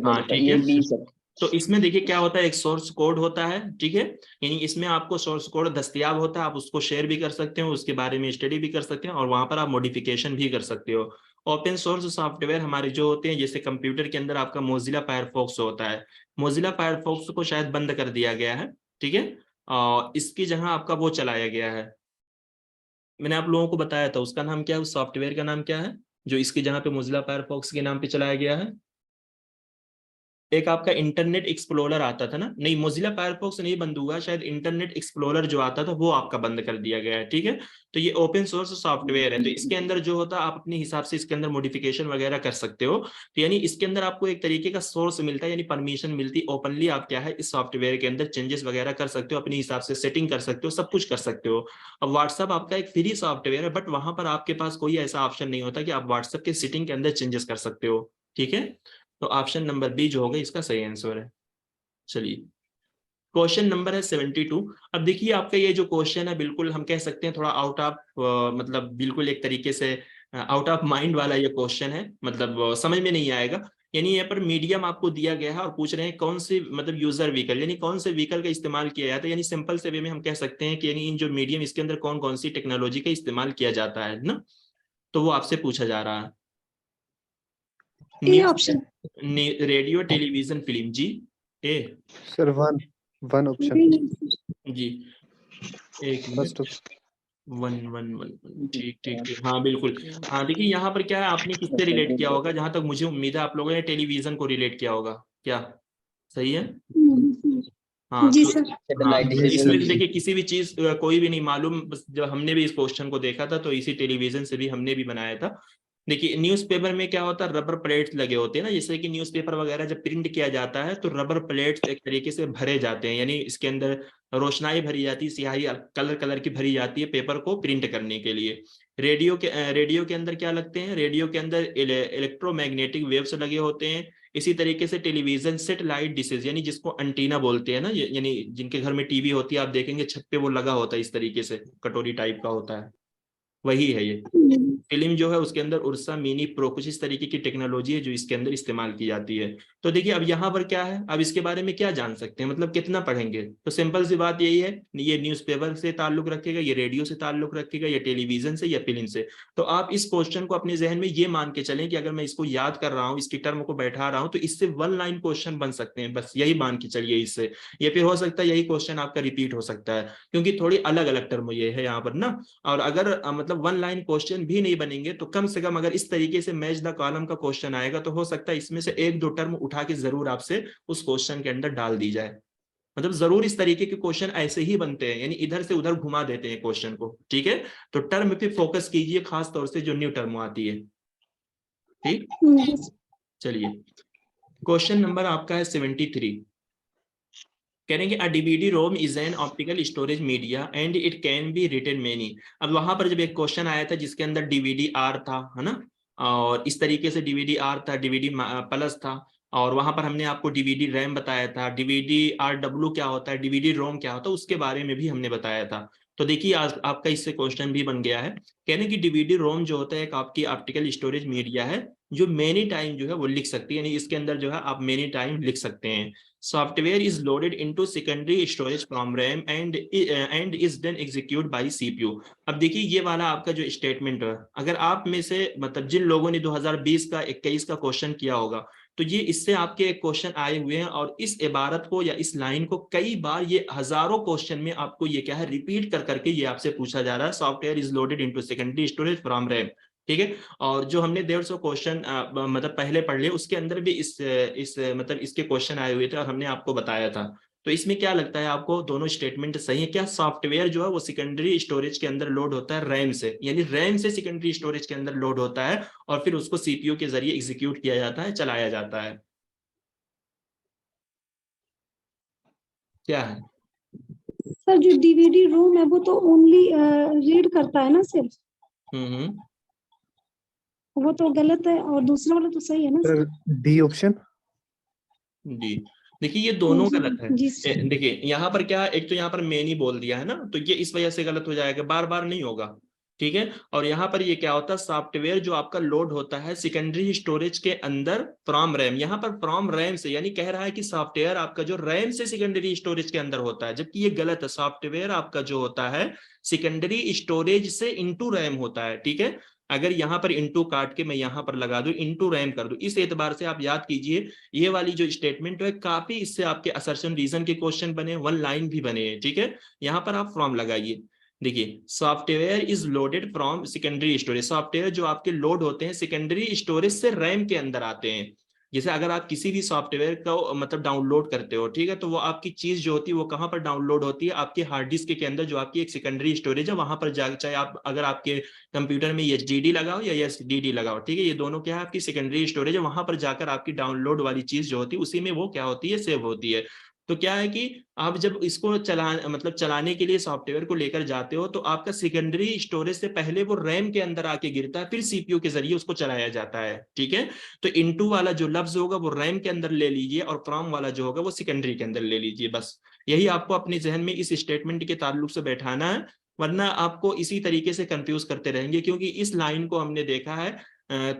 Speaker 1: हाँ ठीक है, तो इसमें देखिए क्या होता है, एक सोर्स कोड होता है। ठीक है, यानी इसमें आपको सोर्स कोड दस्तयाब होता है, आप उसको शेयर भी कर सकते हो, उसके बारे में स्टडी भी कर सकते हैं, और वहां पर आप मॉडिफिकेशन भी कर सकते हो। ओपन सोर्स सॉफ्टवेयर हमारे जो होते हैं, जैसे कंप्यूटर के अंदर आपका मोजिला फायरफॉक्स होता है, मोजिला फायरफॉक्स को शायद बंद कर दिया गया है। ठीक है, और इसकी जगह आपका वो चलाया गया है, मैंने आप लोगों को बताया था उसका नाम क्या है, उस सॉफ्टवेयर का नाम क्या है जो इसकी जगह पे मोजिला फायरफॉक्स के नाम पे चलाया गया है? एक आपका इंटरनेट एक्सप्लोरर आता था ना, नहीं मोजिला फायरफॉक्स नहीं बंद हुआ, शायद इंटरनेट एक्सप्लोरर जो आता था वो आपका बंद कर दिया गया है। ठीक है, तो ये ओपन सोर्स सॉफ्टवेयर है, तो इसके अंदर जो होता है आप अपने हिसाब से इसके अंदर मॉडिफिकेशन वगैरह कर सकते हो। तो यानी इसके अंदर आपको एक तरीके का सोर्स मिलता है, यानी परमिशन मिलती, ओपनली आप क्या है इस सॉफ्टवेयर के अंदर चेंजेस वगैरह कर सकते हो, अपने हिसाब से सेटिंग कर सकते हो, सब कुछ कर सकते हो। अब व्हाट्सअप आपका एक फ्री सॉफ्टवेयर है, बट वहां पर आपके पास कोई ऐसा ऑप्शन नहीं होता कि आप व्हाट्सअप के सेटिंग के अंदर चेंजेस कर सकते हो। ठीक है, तो ऑप्शन नंबर बी जो होगा इसका सही आंसर है। चलिए, क्वेश्चन नंबर है 72। अब देखिए आपका ये जो क्वेश्चन है बिल्कुल हम कह सकते हैं थोड़ा आउट ऑफ मतलब बिल्कुल एक तरीके से आउट ऑफ माइंड वाला ये क्वेश्चन है, मतलब समझ में नहीं आएगा। यानी यहाँ पर मीडियम आपको दिया गया है और पूछ रहे हैं कौन से मतलब यूजर व्हीकल, यानी कौन से व्हीकल का इस्तेमाल किया जाता है। यानी सिंपल से वे में हम कह सकते हैं कि यानी इन जो मीडियम इसके अंदर कौन कौन सी टेक्नोलॉजी का इस्तेमाल किया जाता है ना, तो वो आपसे पूछा जा रहा है।
Speaker 5: A option.
Speaker 1: Radio, television, film जी। ए
Speaker 4: सर वन ऑप्शन
Speaker 1: जी, एक
Speaker 4: फर्स्ट
Speaker 1: मिनट, 1 1 1 ठीक ठीक ठीक, हाँ बिल्कुल। हाँ देखिए यहाँ पर क्या है, आपने किससे रिलेट किया होगा, जहां तक मुझे उम्मीद है आप लोगों ने टेलीविजन को रिलेट किया होगा, क्या सही है? हाँ
Speaker 5: जी
Speaker 1: तो
Speaker 5: सर।
Speaker 1: हाँ इसमें से देखिए किसी भी चीज कोई भी नहीं मालूम, बस जब हमने भी इस क्वेश्चन को देखा था तो इसी टेलीविजन से भी हमने भी बनाया था। देखिए न्यूज़पेपर में क्या होता है, रबर प्लेट्स लगे होते हैं ना, जैसे कि न्यूज़पेपर वगैरह जब प्रिंट किया जाता है तो रबर प्लेट्स एक तरीके से भरे जाते हैं, यानी इसके अंदर रोशनाई भरी जाती है, स्याही कलर कलर की भरी जाती है पेपर को प्रिंट करने के लिए। रेडियो के अंदर क्या लगते हैं, रेडियो के अंदर इलेक्ट्रोमैग्नेटिक वेव्स लगे होते हैं। इसी तरीके से टेलीविजन सेटेलाइट डिशेज, यानी जिसको एंटीना बोलते हैं ना, यानी जिनके घर में टीवी होती है आप देखेंगे छत पे वो लगा होता है, इस तरीके से कटोरी टाइप का होता है, वही है ये। फिल्म जो है उसके अंदर उर्सा, मिनी प्रो, कुछ इस तरीके की टेक्नोलॉजी है जो इसके अंदर इस्तेमाल की जाती है। तो देखिए अब यहाँ पर क्या है, अब इसके बारे में क्या जान सकते हैं, मतलब कितना पढ़ेंगे, तो सिंपल सी बात यही है, ये न्यूज़पेपर से ताल्लुक रखेगा, ये रेडियो से ताल्लुक रखेगा, या टेलीविजन से या फिल्म से। तो आप इस क्वेश्चन को अपने जहन में ये मान के चलें कि अगर मैं इसको याद कर रहा हूँ, इसकी टर्म को बैठा रहा हूँ, तो इससे 1 लाइन क्वेश्चन बन सकते हैं, बस यही मान के चलिए इससे। ये फिर हो सकता है यही क्वेश्चन आपका रिपीट हो सकता है, क्योंकि थोड़ी अलग अलग टर्म ये है यहाँ पर ना। और अगर मतलब 1 लाइन क्वेश्चन भी नहीं बनेंगे तो कम से कम अगर इस तरीके से मैच द कॉलम का क्वेश्चन आएगा तो हो सकता है इसमें से 1-2 टर्म उठा के जरूर आपसे उस क्वेश्चन के अंदर डाल दी जाए। मतलब जरूर इस तरीके के क्वेश्चन ऐसे ही बनते हैं, यानी इधर से उधर घुमा देते हैं क्वेश्चन को। ठीक है, तो टर्म पे फोकस कीजिए, खास तौर से जो न्यू टर्म आती है। ठीक, चलिए क्वेश्चन नंबर आपका है 73। करेंगे a DVD ROM is an optical storage media and it can be written many. अब वहां पर जब एक क्वेश्चन आया था जिसके अंदर डीवीडी आर था, है ना, और इस तरीके से डीवीडी आर था, डीवीडी प्लस था, और वहां पर हमने आपको डीवीडी रैम बताया था, डीवीडी आर डब्ल्यू क्या होता है, डीवीडी रोम क्या होता है, उसके बारे में भी हमने बताया था। तो देखिए आज आपका इससे क्वेश्चन भी बन गया है। कहने की डीवीडी रोम जो होता है एक आपकी ऑप्टिकल स्टोरेज मीडिया है जो मेनी टाइम जो है वो लिख सकती है, यानी इसके अंदर जो है आप मेनी टाइम लिख सकते हैं। Software is loaded into secondary storage from RAM and is then execute by CPU. अब देखिए ये वाला आपका जो स्टेटमेंट है, अगर आप में से मतलब जिन लोगों ने 2020 का 21 का क्वेश्चन किया होगा, तो तो ये इससे आपके एक क्वेश्चन आए हुए हैं, और इस इबारत को या इस लाइन को कई बार ये हजारों क्वेश्चन में आपको ये क्या है रिपीट कर करके ये आपसे पूछा जा रहा है। Software is loaded into secondary storage from RAM, ठीक है। और जो हमने 150 क्वेश्चन मतलब पहले पढ़ लिए, उसके अंदर भी इस मतलब इसके क्वेश्चन आए हुए थे और हमने आपको बताया था। तो इसमें क्या लगता है आपको, दोनों स्टेटमेंट सही है क्या? सॉफ्टवेयर जो है वो सेकेंडरी स्टोरेज के अंदर लोड होता है रैम से, यानी रैम से सेकेंडरी स्टोरेज के अंदर लोड होता है और फिर उसको सीपीयू के जरिए एग्जीक्यूट किया जाता है, चलाया जाता है। क्या है?
Speaker 5: सर जो डीवीडी रोम है वो तो ओनली रीड करता है ना सिर्फ, वो तो गलत है और दूसरा वाला तो सही है ना
Speaker 4: सर
Speaker 5: सर?
Speaker 4: D option.
Speaker 1: जी देखिए ये दोनों गलत है।
Speaker 5: जी सर।
Speaker 1: देखिए यहाँ पर क्या, एक तो यहाँ पर मैनी बोल दिया है ना, तो ये इस वजह से गलत हो जाएगा, बार बार नहीं होगा, ठीक है। और यहाँ पर ये क्या होता है, सॉफ्टवेयर जो आपका लोड होता है सेकेंडरी स्टोरेज के अंदर फ्रॉम रैम, यहाँ पर फ्रॉम रैम से, यानी कह रहा है कि सॉफ्टवेयर आपका जो रैम से सेकेंडरी स्टोरेज के अंदर होता है, जबकि ये गलत है। सॉफ्टवेयर आपका जो होता है सेकेंडरी स्टोरेज से इनटू रैम होता है, ठीक है। अगर यहाँ पर इंटू काट के मैं यहाँ पर लगा दूं, इंटू रैम कर दूं, इस एतबार से आप याद कीजिए ये वाली जो स्टेटमेंट है काफी इससे आपके असर्शन रीजन के क्वेश्चन बने, वन लाइन भी बने हैं, ठीक है। यहाँ पर आप फ्रॉम लगाइए। देखिए software is loaded from secondary storage, software जो आपके लोड होते हैं सेकेंडरी स्टोरेज से रैम के अंदर आते हैं। जैसे अगर आप किसी भी सॉफ्टवेयर का मतलब डाउनलोड करते हो, ठीक है, तो वो आपकी चीज जो होती है वो कहाँ पर डाउनलोड होती है, आपके हार्ड डिस्क के अंदर जो आपकी एक सेकेंडरी स्टोरेज है वहां पर जाकर, चाहे आप अगर आपके कंप्यूटर में एचडीडी लगाओ या एसडीडी लगाओ, ठीक है, ये दोनों क्या है आपकी सेकेंडरी स्टोरेज है, वहां पर जाकर आपकी डाउनलोड वाली चीज जो होती है उसी में वो क्या होती है, सेव होती है। तो क्या है कि आप जब इसको चलाने के लिए सॉफ्टवेयर को लेकर जाते हो तो आपका सेकेंडरी स्टोरेज से पहले वो रैम के अंदर आके गिरता है, फिर सीपीयू के जरिए उसको चलाया जाता है, ठीक है। तो इनटू वाला जो लफ्ज होगा वो रैम के अंदर ले लीजिए और फ्रॉम वाला जो होगा वो सेकेंडरी के अंदर ले लीजिए, बस यही आपको अपने जहन में इस स्टेटमेंट के ताल्लुक से बैठाना है, वरना आपको इसी तरीके से कंफ्यूज करते रहेंगे। क्योंकि इस लाइन को हमने देखा है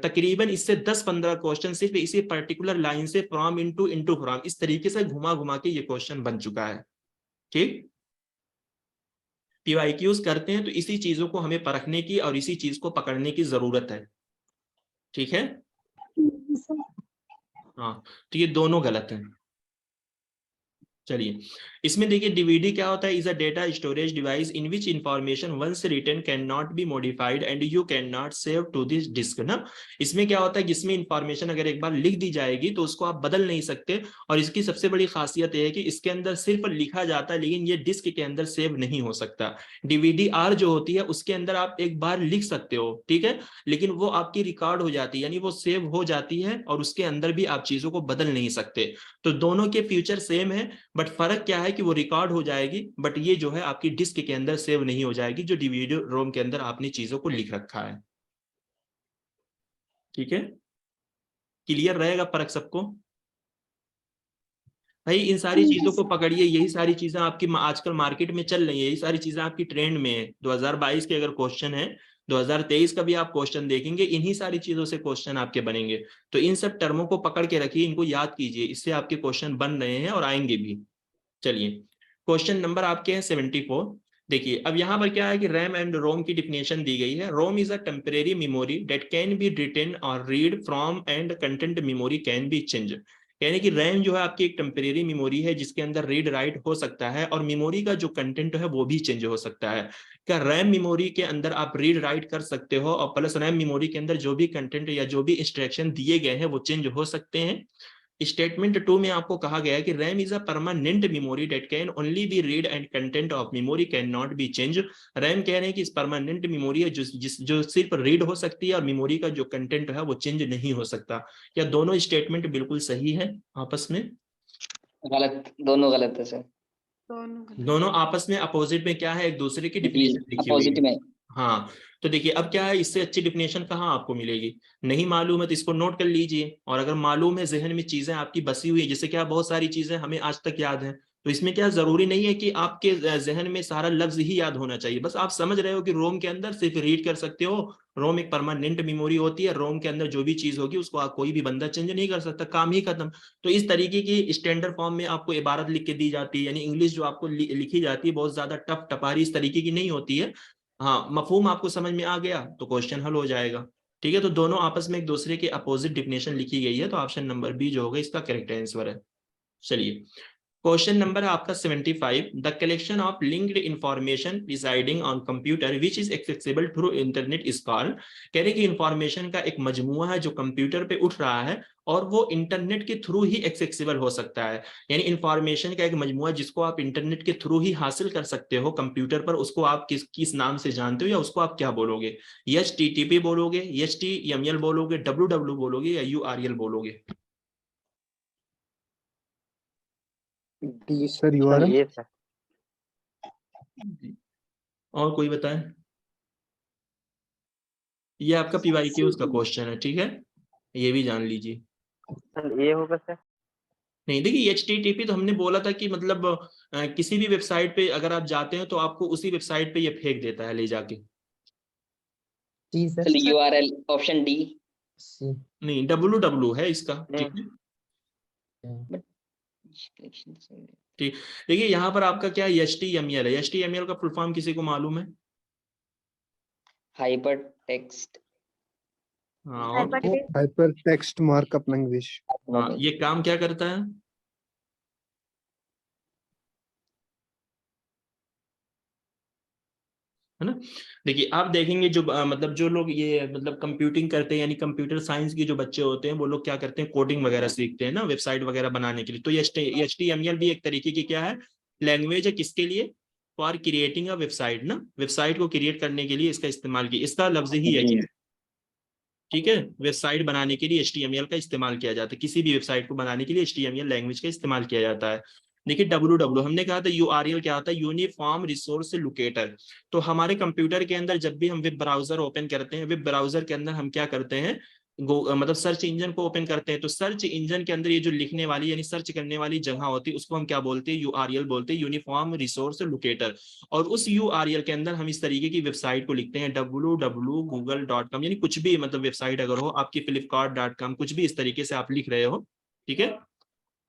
Speaker 1: तकरीबन इससे 10-15 क्वेश्चन सिर्फ इसी पर्टिकुलर लाइन से फ्रॉम इनटू फ्रॉम इस तरीके से घुमा घुमा के ये क्वेश्चन बन चुका है, ठीक। पीवाईक्यूज करते हैं तो इसी चीजों को हमें परखने की और इसी चीज को पकड़ने की जरूरत है, ठीक है। हाँ तो ये दोनों गलत हैं। चलिए इसमें देखिए डीवीडी क्या होता है, is a data storage device in which information once written can not be modified and you can not save to this disk ना। इसमें क्या होता है, जिसमें इंफॉर्मेशन अगर एक बार लिख दी जाएगी तो उसको आप बदल नहीं सकते, और इसकी सबसे बड़ी खासियत यह है कि इसके अंदर सिर्फ लिखा जाता है लेकिन ये डिस्क के अंदर सेव नहीं हो सकता। डीवीडी आर जो होती है उसके अंदर आप एक बार लिख सकते हो, ठीक है, लेकिन वो आपकी रिकॉर्ड हो जाती है, यानी वो सेव हो जाती है और उसके अंदर भी आप चीजों को बदल नहीं सकते। तो दोनों के फ्यूचर सेम है, बट फर्क क्या है कि वो रिकॉर्ड हो जाएगी, बट ये जो है आपकी डिस्क के अंदर सेव नहीं हो जाएगी, जो डीवीडी रोम के अंदर आपने चीजों को लिख रखा है, ठीक है। क्लियर रहेगा फर्क सबको? भाई इन सारी चीजों को पकड़िए, यही सारी चीजें आपकी आजकल मार्केट में चल रही है, यही सारी चीजें आपकी ट्रेंड में है। 2022 के अगर क्वेश्चन है, 2023 का भी आप क्वेश्चन देखेंगे, इन्हीं सारी चीजों से क्वेश्चन आपके बनेंगे। तो इन सब टर्मों को पकड़ के रखिए, इनको याद कीजिए, इससे आपके क्वेश्चन बन रहे हैं और आएंगे भी। चलिए क्वेश्चन नंबर आपके हैं 74। देखिए अब यहाँ पर क्या है कि रैम एंड रोम की डिफिनेशन दी गई है। ROM is a temporary memory that can be written और read from and content memory can be change. यानी कि रैम जो है आपकी एक टेम्परेरी मेमोरी है जिसके अंदर रीड राइट हो सकता है और मेमोरी का जो कंटेंट है वो भी चेंज हो सकता है। क्या रैम मेमोरी के अंदर आप रीड राइट कर सकते हो और प्लस रैम मेमोरी के अंदर जो भी कंटेंट या जो भी इंस्ट्रक्शन दिए गए हैं वो चेंज हो सकते हैं। स्टेटमेंट 2 में आपको कहा गया है कि RAM is a permanent memory that can only be read and content of memory can not be change. RAM कह रहे हैं कि इस परमानेंट मेमोरी है जो सिर्फ रीड हो सकती है और मेमोरी का जो कंटेंट है वो चेंज नहीं हो सकता। क्या दोनों स्टेटमेंट बिल्कुल सही है आपस में?
Speaker 3: गलत, दोनों गलत है सर।
Speaker 1: दोनों आपस में अपोजिट में क्या है, एक दूसरे की डिफिनेशन लिखी हुई
Speaker 3: अपोजिट
Speaker 1: है।
Speaker 3: में।
Speaker 1: हाँ तो देखिए अब क्या है, इससे अच्छी डिफिनेशन कहाँ आपको मिलेगी? नहीं मालूम है तो इसको नोट कर लीजिए, और अगर मालूम है, जहन में चीजें आपकी बसी हुई है, जैसे क्या बहुत सारी चीजें हमें आज तक याद है, तो इसमें क्या जरूरी नहीं है कि आपके जहन में सारा लफ्ज ही याद होना चाहिए, बस आप समझ रहे हो कि रोम के अंदर सिर्फ रीड कर सकते हो, रोम एक परमानेंट मेमोरी होती है, रोम के अंदर जो भी चीज होगी उसको कोई भी बंदा चेंज नहीं कर सकता, काम ही खत्म। तो इस तरीके की स्टैंडर्ड फॉर्म में आपको इबारत लिख के दी जाती है, यानी इंग्लिश जो आपको लिखी जाती है बहुत ज्यादा टफ टपारी इस तरीके की नहीं होती है। हाँ मफहूम आपको समझ में आ गया तो क्वेश्चन हल हो जाएगा। ठीक है, तो दोनों आपस में एक दूसरे के अपोजिट डिफिनेशन लिखी गई है, तो ऑप्शन नंबर बी जो होगा इसका करेक्ट आंसर है। चलिए, क्वेश्चन नंबर है आपका 75। The collection of linked information residing on computer which is accessible through internet is called. कह रहे कि इंफॉर्मेशन का एक मजमुआ है जो कंप्यूटर पे उठ रहा है और वो इंटरनेट के थ्रू ही एक्सेसिबल हो सकता है। यानी इंफॉर्मेशन का एक मजमुआ जिसको आप इंटरनेट के थ्रू ही हासिल कर सकते हो कंप्यूटर पर, उसको आप किस नाम से जानते हो, या उसको आप क्या बोलोगे? HTTP बोलोगे, HTML बोलोगे, WW बोलोगे, या URL बोलोगे?
Speaker 4: D sir URL।
Speaker 8: ये सर।
Speaker 1: और कोई बताए? ये आपका PYQ का क्वेश्चन है, ठीक है, ये भी जान लीजिए।
Speaker 8: सर ये होगा सर।
Speaker 1: नहीं, देखिए HTTP तो हमने बोला था कि मतलब किसी भी वेबसाइट पे अगर आप जाते हैं तो आपको उसी वेबसाइट पे ये फेंक देता है ले जाके।
Speaker 9: जी सर।
Speaker 3: चलिए URL ऑप्शन डी।
Speaker 9: सी।
Speaker 1: नहीं, WW है इसका, ठीक है। ठीक, देखिए यहाँ पर आपका क्या है, HTML है। HTML का फुल फॉर्म किसी को मालूम है?
Speaker 3: Hyper text.
Speaker 1: हाँ, और
Speaker 4: हाइपर टेक्स्ट मार्कअप लैंग्वेज।
Speaker 1: हाँ, ये काम क्या करता है? है ना। देखिए आप देखेंगे जो मतलब जो लोग ये मतलब कंप्यूटिंग करते हैं, यानी कंप्यूटर साइंस के जो बच्चे होते हैं, वो लोग क्या करते हैं, कोडिंग वगैरह सीखते हैं ना वेबसाइट वगैरह बनाने के लिए। तो ये HTML भी एक तरीके की क्या है, लैंग्वेज है। किसके लिए? फॉर क्रिएटिंग अ वेबसाइट ना, वेबसाइट को क्रिएट करने के लिए इसका इस्तेमाल किया। इसका लफ्ज ही यही है, ठीक है। वेबसाइट बनाने के लिए HTML का इस्तेमाल किया जाता है, किसी भी वेबसाइट को बनाने के लिए HTML लैंग्वेज का इस्तेमाल किया जाता है। देखिए WW हमने कहा था, URL क्या होता है, यूनिफॉर्म रिसोर्स लोकेटर। तो हमारे कंप्यूटर के अंदर जब भी हम वेब ब्राउजर ओपन करते हैं, वेब ब्राउजर के अंदर हम क्या करते हैं, मतलब सर्च इंजन को ओपन करते हैं, तो सर्च इंजन के अंदर ये जो लिखने वाली यानी सर्च करने वाली जगह होती है उसको हम क्या बोलते हैं, URL बोलते हैं, यूनिफॉर्म रिसोर्स लोकेटर। और उस URL के अंदर हम इस तरीके की वेबसाइट को लिखते हैं www.google.com, यानी कुछ भी मतलब वेबसाइट अगर हो आपकी flipkart.com, कुछ भी इस तरीके से आप लिख रहे हो, ठीक है।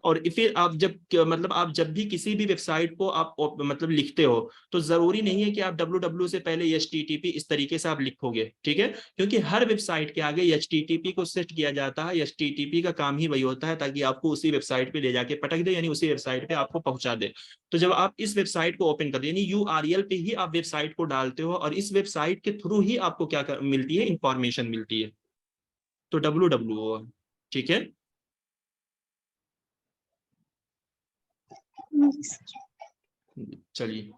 Speaker 1: और फिर आप जब भी किसी भी वेबसाइट को आप मतलब लिखते हो, तो जरूरी नहीं है कि आप WW से पहले HTTP इस तरीके से आप लिखोगे, ठीक है। क्योंकि हर वेबसाइट के आगे HTTP को सेट किया जाता है। HTTP का काम ही वही होता है ताकि आपको उसी वेबसाइट पे ले जाके पटक दे, यानी उसी वेबसाइट पे आपको पहुंचा दे। तो जब आप इस वेबसाइट को ओपन करते हैं, यानी URL पे ही आप वेबसाइट को डालते हो, और इस वेबसाइट के थ्रू ही आपको क्या मिलती है, इंफॉर्मेशन मिलती है। तो WW, ठीक है। चलिए,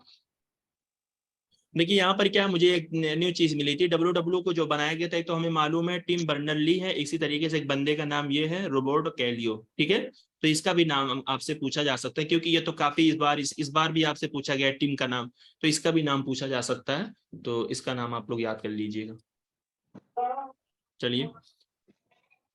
Speaker 1: देखिए यहाँ पर क्या मुझे एक न्यू चीज मिली थी। WW को जो बनाया गया था, एक तो हमें मालूम है टिम बर्नर्ली है, इसी तरीके से एक बंदे का नाम ये है रोबर्टो कैलियो, ठीक है। तो इसका भी नाम आपसे पूछा जा सकता है, क्योंकि ये तो काफी इस बार भी आपसे पूछा गया टिम का नाम, तो इसका भी नाम पूछा जा सकता है। तो इसका नाम आप लोग याद कर लीजिएगा। चलिए,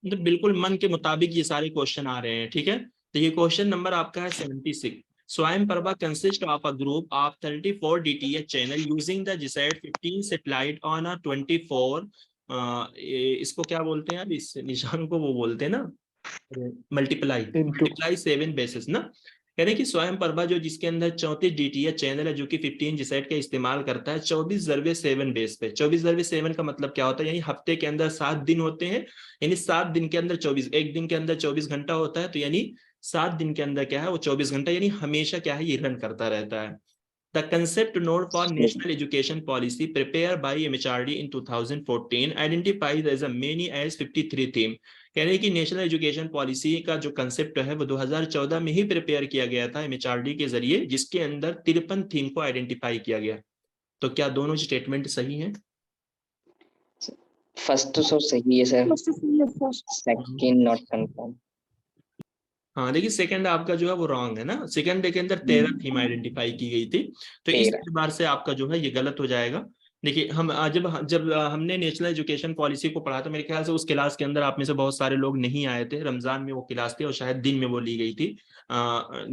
Speaker 1: तो बिल्कुल मन के मुताबिक ये सारे क्वेश्चन आ रहे हैं, ठीक है। तो ये क्वेश्चन नंबर आपका है 76। Swayamprabha consists of a group of 34 DTH channel using the GSAT 15 satellite on a 24 इसको क्या बोलते हैं यार, इस निशान को वो बोलते हैं ना, मल्टीप्लाई 7 बेसिस ना। कह रहे कि स्वयंप्रभा जो जिसके अंदर 34 DTH चैनल है, जो कि 15 GSAT का इस्तेमाल करता है 24/7 बेस पे। 24/7 का मतलब क्या होता है, यानी हफ्ते के अंदर 7 दिन होते हैं, यानी 7 दिन के अंदर 24, एक दिन के अंदर 24 घंटा होता है, तो यानी 7 दिन के अंदर क्या है वो 24 घंटा, यानी हमेशा क्या है ये रन करता रहता है। The concept note for national education policy prepared by MHRD in 2014 identifies as a many as 53 theme। कह रहे हैं कि नेशनल एजुकेशन पॉलिसी का जो कंसेप्ट है वो 2014 में ही प्रिपेयर किया गया था MHRD के जरिए, जिसके अंदर 53 थीम को आइडेंटिफाई किया गया। तो क्या दोनों स्टेटमेंट सही हैं?
Speaker 3: फर्स्ट तो सब सही है सर, सेकंड नॉट कंफर्म।
Speaker 1: हाँ, देखिए सेकंड आपका जो है वो रॉन्ग है ना। सेकंड के अंदर 13 थीम आइडेंटिफाई की गई थी, तो इस बार से आपका जो है ये गलत हो जाएगा। देखिए हम जब हमने नेशनल एजुकेशन पॉलिसी को पढ़ा था, मेरे ख्याल से उस क्लास के अंदर आप में से बहुत सारे लोग नहीं आए थे। रमजान में वो क्लास थी और शायद दिन में वो ली गई थी,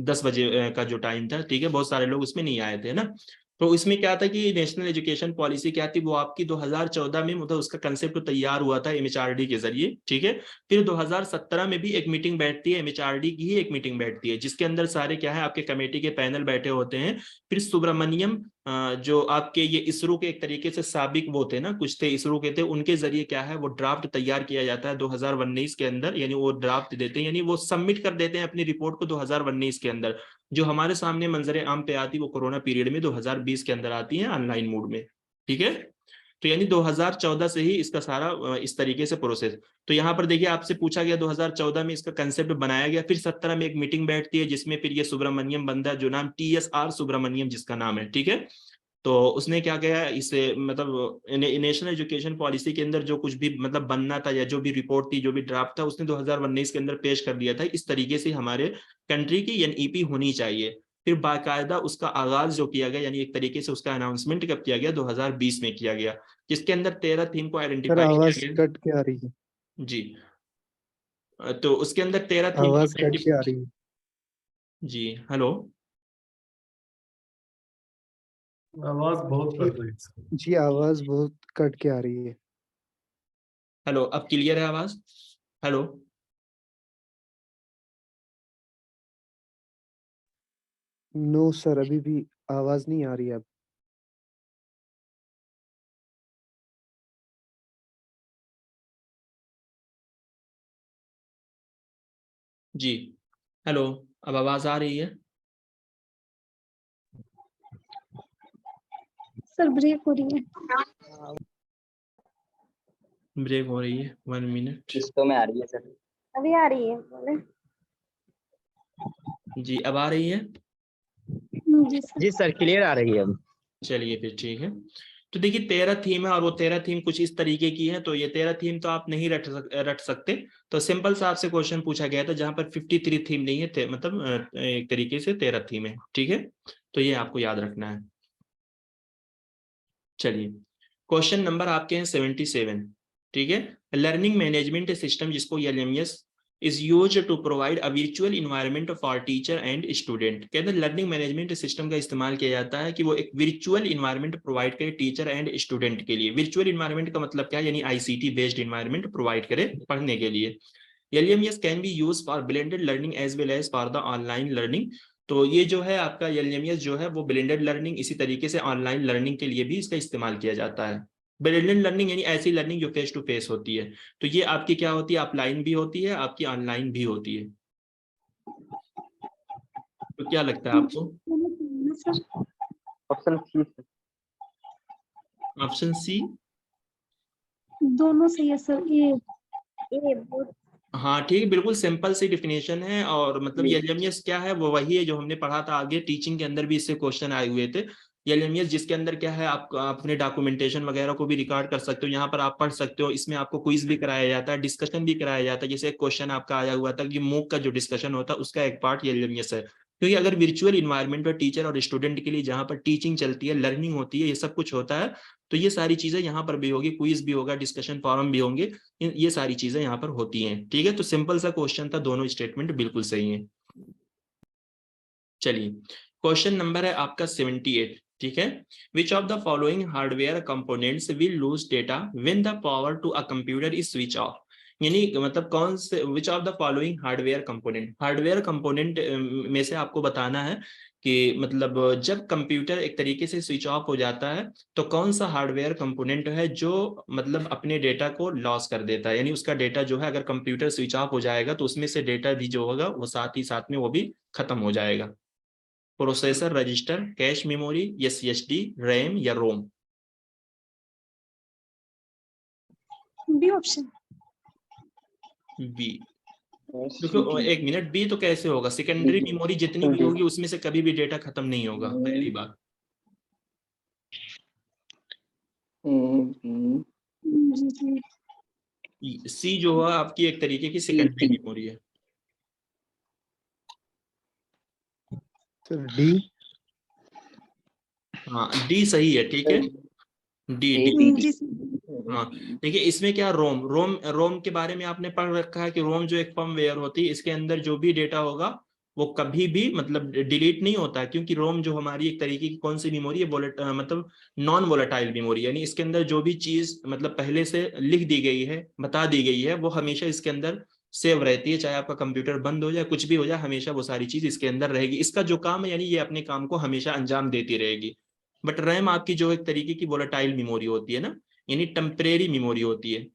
Speaker 1: 10 बजे का जो टाइम था, ठीक है। बहुत सारे लोग उसमें नहीं आए थे ना। तो इसमें क्या था कि नेशनल एजुकेशन पॉलिसी क्या थी, वो आपकी 2014 में मतलब उसका कंसेप्ट तैयार हुआ था एमएचआरडी के जरिए, ठीक है। फिर 2017 में भी एक मीटिंग बैठती है, एमएचआरडी की ही एक मीटिंग बैठती है, जिसके अंदर सारे क्या है आपके कमेटी के पैनल बैठे होते हैं। फिर सुब्रमण्यम जो आपके ये इसरो के एक तरीके से साबिक वो थे ना, कुछ थे इसरो के थे, उनके जरिए क्या है वो ड्राफ्ट तैयार किया जाता है 2019 के अंदर, यानी वो ड्राफ्ट देते हैं, यानी वो सबमिट कर देते हैं अपनी रिपोर्ट को 2019 के अंदर। जो हमारे सामने मंजरे आम पे आती वो कोरोना पीरियड में 2020 के अंदर आती है ऑनलाइन मोड में, ठीक है। तो यानी 2014 से ही इसका सारा इस तरीके से प्रोसेस। तो यहाँ पर देखिए आपसे पूछा गया 2014 में इसका कंसेप्ट बनाया गया, फिर 17 में एक मीटिंग बैठती है जिसमें फिर ये सुब्रमण्यम बंदा जो नाम TSR सुब्रमण्यम जिसका नाम है, ठीक है। तो उसने क्या किया इसे मतलब नेशनल एजुकेशन पॉलिसी के अंदर जो कुछ भी मतलब बनना था या जो भी रिपोर्ट थी जो भी ड्राफ्ट था उसने 2019 के अंदर पेश कर दिया था, इस तरीके से हमारे कंट्री की एनईपी होनी चाहिए। फिर बाकायदा उसका आगाज जो किया गया यानी एक तरीके से उसका अनाउंसमेंट कब किया गया 2020 में किया गया, जिसके अंदर 13 थीम को
Speaker 4: सर
Speaker 1: आइडेंटिफाई किया
Speaker 4: आवाज
Speaker 1: गया।
Speaker 4: कट के आ रही है,
Speaker 1: जी तो उसके अंदर 13 थीम
Speaker 4: आवाज कट के आ रही है।
Speaker 1: जी हेलो
Speaker 10: आवाज बहुत कट रही है।
Speaker 4: जी आवाज बहुत कट के आ रही है।
Speaker 1: हेलो, अब क्लियर है आवाज? हेलो
Speaker 4: नो सर, अभी भी आवाज नहीं आ रही है अब।
Speaker 1: जी हेलो, अब आवाज आ रही है?
Speaker 5: सर ब्रेक हो रही है।
Speaker 1: ब्रेक हो रही है, 1 मिनट।
Speaker 3: किस्तों में आ रही है सर।
Speaker 2: अभी आ रही है, बोले।
Speaker 1: जी अब आ रही है?
Speaker 5: जी सर।
Speaker 8: जी सर क्लियर आ रही है अब।
Speaker 1: चलिए फिर ठीक है। तो देखिए 13 थीम है और वो 13 थीम कुछ इस तरीके की है, तो ये 13 थीम तो आप नहीं रट सकते। तो सिंपल सा आपसे क्वेश्चन पूछा गया था जहां पर 53 थीम नहीं है, मतलब एक तरीके से 13 थीम है, ठीक है। तो ये आपको याद रखना है। चलिए क्वेश्चन नंबर आपके हैं 77, ठीक है। लर्निंग मैनेजमेंट सिस्टम जिसको LMS is used to provide a virtual environment for teacher and student। कहते हैं लर्निंग मैनेजमेंट सिस्टम का इस्तेमाल किया जाता है कि वो एक वर्चुअल इन्वायरमेंट प्रोवाइड करे टीचर एंड स्टूडेंट के लिए। वर्चुअल इन्वायरमेंट का मतलब क्या है, यानी ICT बेस्ड इन्वायरमेंट प्रोवाइड करे पढ़ने के लिए। LMS can be use for blended learning as well as for the online learning. तो ये जो है आपका LMS जो है वो ब्लेंडेड लर्निंग इसी तरीके से ऑनलाइन लर्निंग के लिए भी इसका इस्तेमाल किया जाता है। ब्लेंडेड लर्निंग यानी ऐसी लर्निंग जो फेस टू फेस होती है। तो ये आपकी क्या होती है, ऑफलाइन भी होती है, आपकी ऑनलाइन भी होती है। तो क्या लगता है आपको?
Speaker 5: Sir
Speaker 8: option C sir.
Speaker 1: Option C?
Speaker 5: दोनों सही है सर। ये
Speaker 2: बहुत
Speaker 1: हाँ ठीक है, बिल्कुल सिंपल सी डिफिनेशन है। और मतलब ये LMS क्या है वो वही है जो हमने पढ़ा था आगे, टीचिंग के अंदर भी इससे क्वेश्चन आए हुए थे। LMS जिसके अंदर क्या है आप अपने डॉक्यूमेंटेशन वगैरह को भी रिकॉर्ड कर सकते हो, यहाँ पर आप पढ़ सकते हो। इसमें आपको क्विज भी कराया जाता है, डिस्कशन भी कराया जाता है। जैसे एक क्वेश्चन आपका आया हुआ था कि मूक का जो डिस्कशन होता है उसका एक पार्ट LMS है। क्योंकि अगर वर्चुअल इन्वायरमेंट पर टीचर और स्टूडेंट के लिए जहाँ पर टीचिंग चलती है, लर्निंग होती है, ये सब कुछ होता है, तो ये सारी चीजें यहाँ पर भी होगी, क्विज भी होगा, डिस्कशन फॉरम भी होंगे, ये सारी चीजें यहाँ पर होती हैं, ठीक है। तो सिंपल सा क्वेश्चन था, दोनों स्टेटमेंट बिल्कुल सही हैं। चलिए क्वेश्चन नंबर है आपका 78, ठीक है। Which of the following hardware components will lose data when the power to a computer is switch off. यानी मतलब कौन से which of the following hardware component, hardware component में से आपको बताना है कि मतलब जब कंप्यूटर एक तरीके से स्विच ऑफ हो जाता है तो कौन सा हार्डवेयर कंपोनेंट है जो मतलब अपने डेटा को लॉस कर देता है। यानी उसका डेटा जो है अगर कंप्यूटर स्विच ऑफ हो जाएगा तो उसमें से डेटा भी जो होगा वो साथ ही साथ में वो भी खत्म हो जाएगा। Processor, register, cache memory, SSD, RAM या रोम?
Speaker 5: B option.
Speaker 1: बी? देखो एक मिनट, बी तो कैसे होगा, सेकेंडरी मेमोरी जितनी भी होगी उसमें से कभी भी डेटा खत्म नहीं होगा, पहली बात। सी जो है आपकी एक तरीके की सेकेंडरी मेमोरी है।
Speaker 4: Sir D.
Speaker 1: हाँ डी सही है, ठीक है। D D. हाँ देखिए इसमें क्या, रोम रोम रोम के बारे में आपने पढ़ रखा है कि रोम जो एक फर्मवेयर होती है, इसके अंदर जो भी डेटा होगा वो कभी भी मतलब डिलीट नहीं होता है, क्योंकि रोम जो हमारी एक तरीके की कौन सी मेमोरी है, मतलब नॉन वोलेटाइल मेमोरी, यानी इसके अंदर जो भी चीज मतलब पहले से लिख दी गई है, बता दी गई है, वो हमेशा इसके अंदर सेव रहती है, चाहे आपका कंप्यूटर बंद हो जाए, कुछ भी हो जाए, हमेशा वो सारी चीज इसके अंदर रहेगी। इसका जो काम है यानी ये अपने काम को हमेशा अंजाम देती रहेगी। बट रैम आपकी जो एक तरीके की वोलेटाइल मेमोरी होती है ना, यानी टेम्परेरी मेमोरी होती है।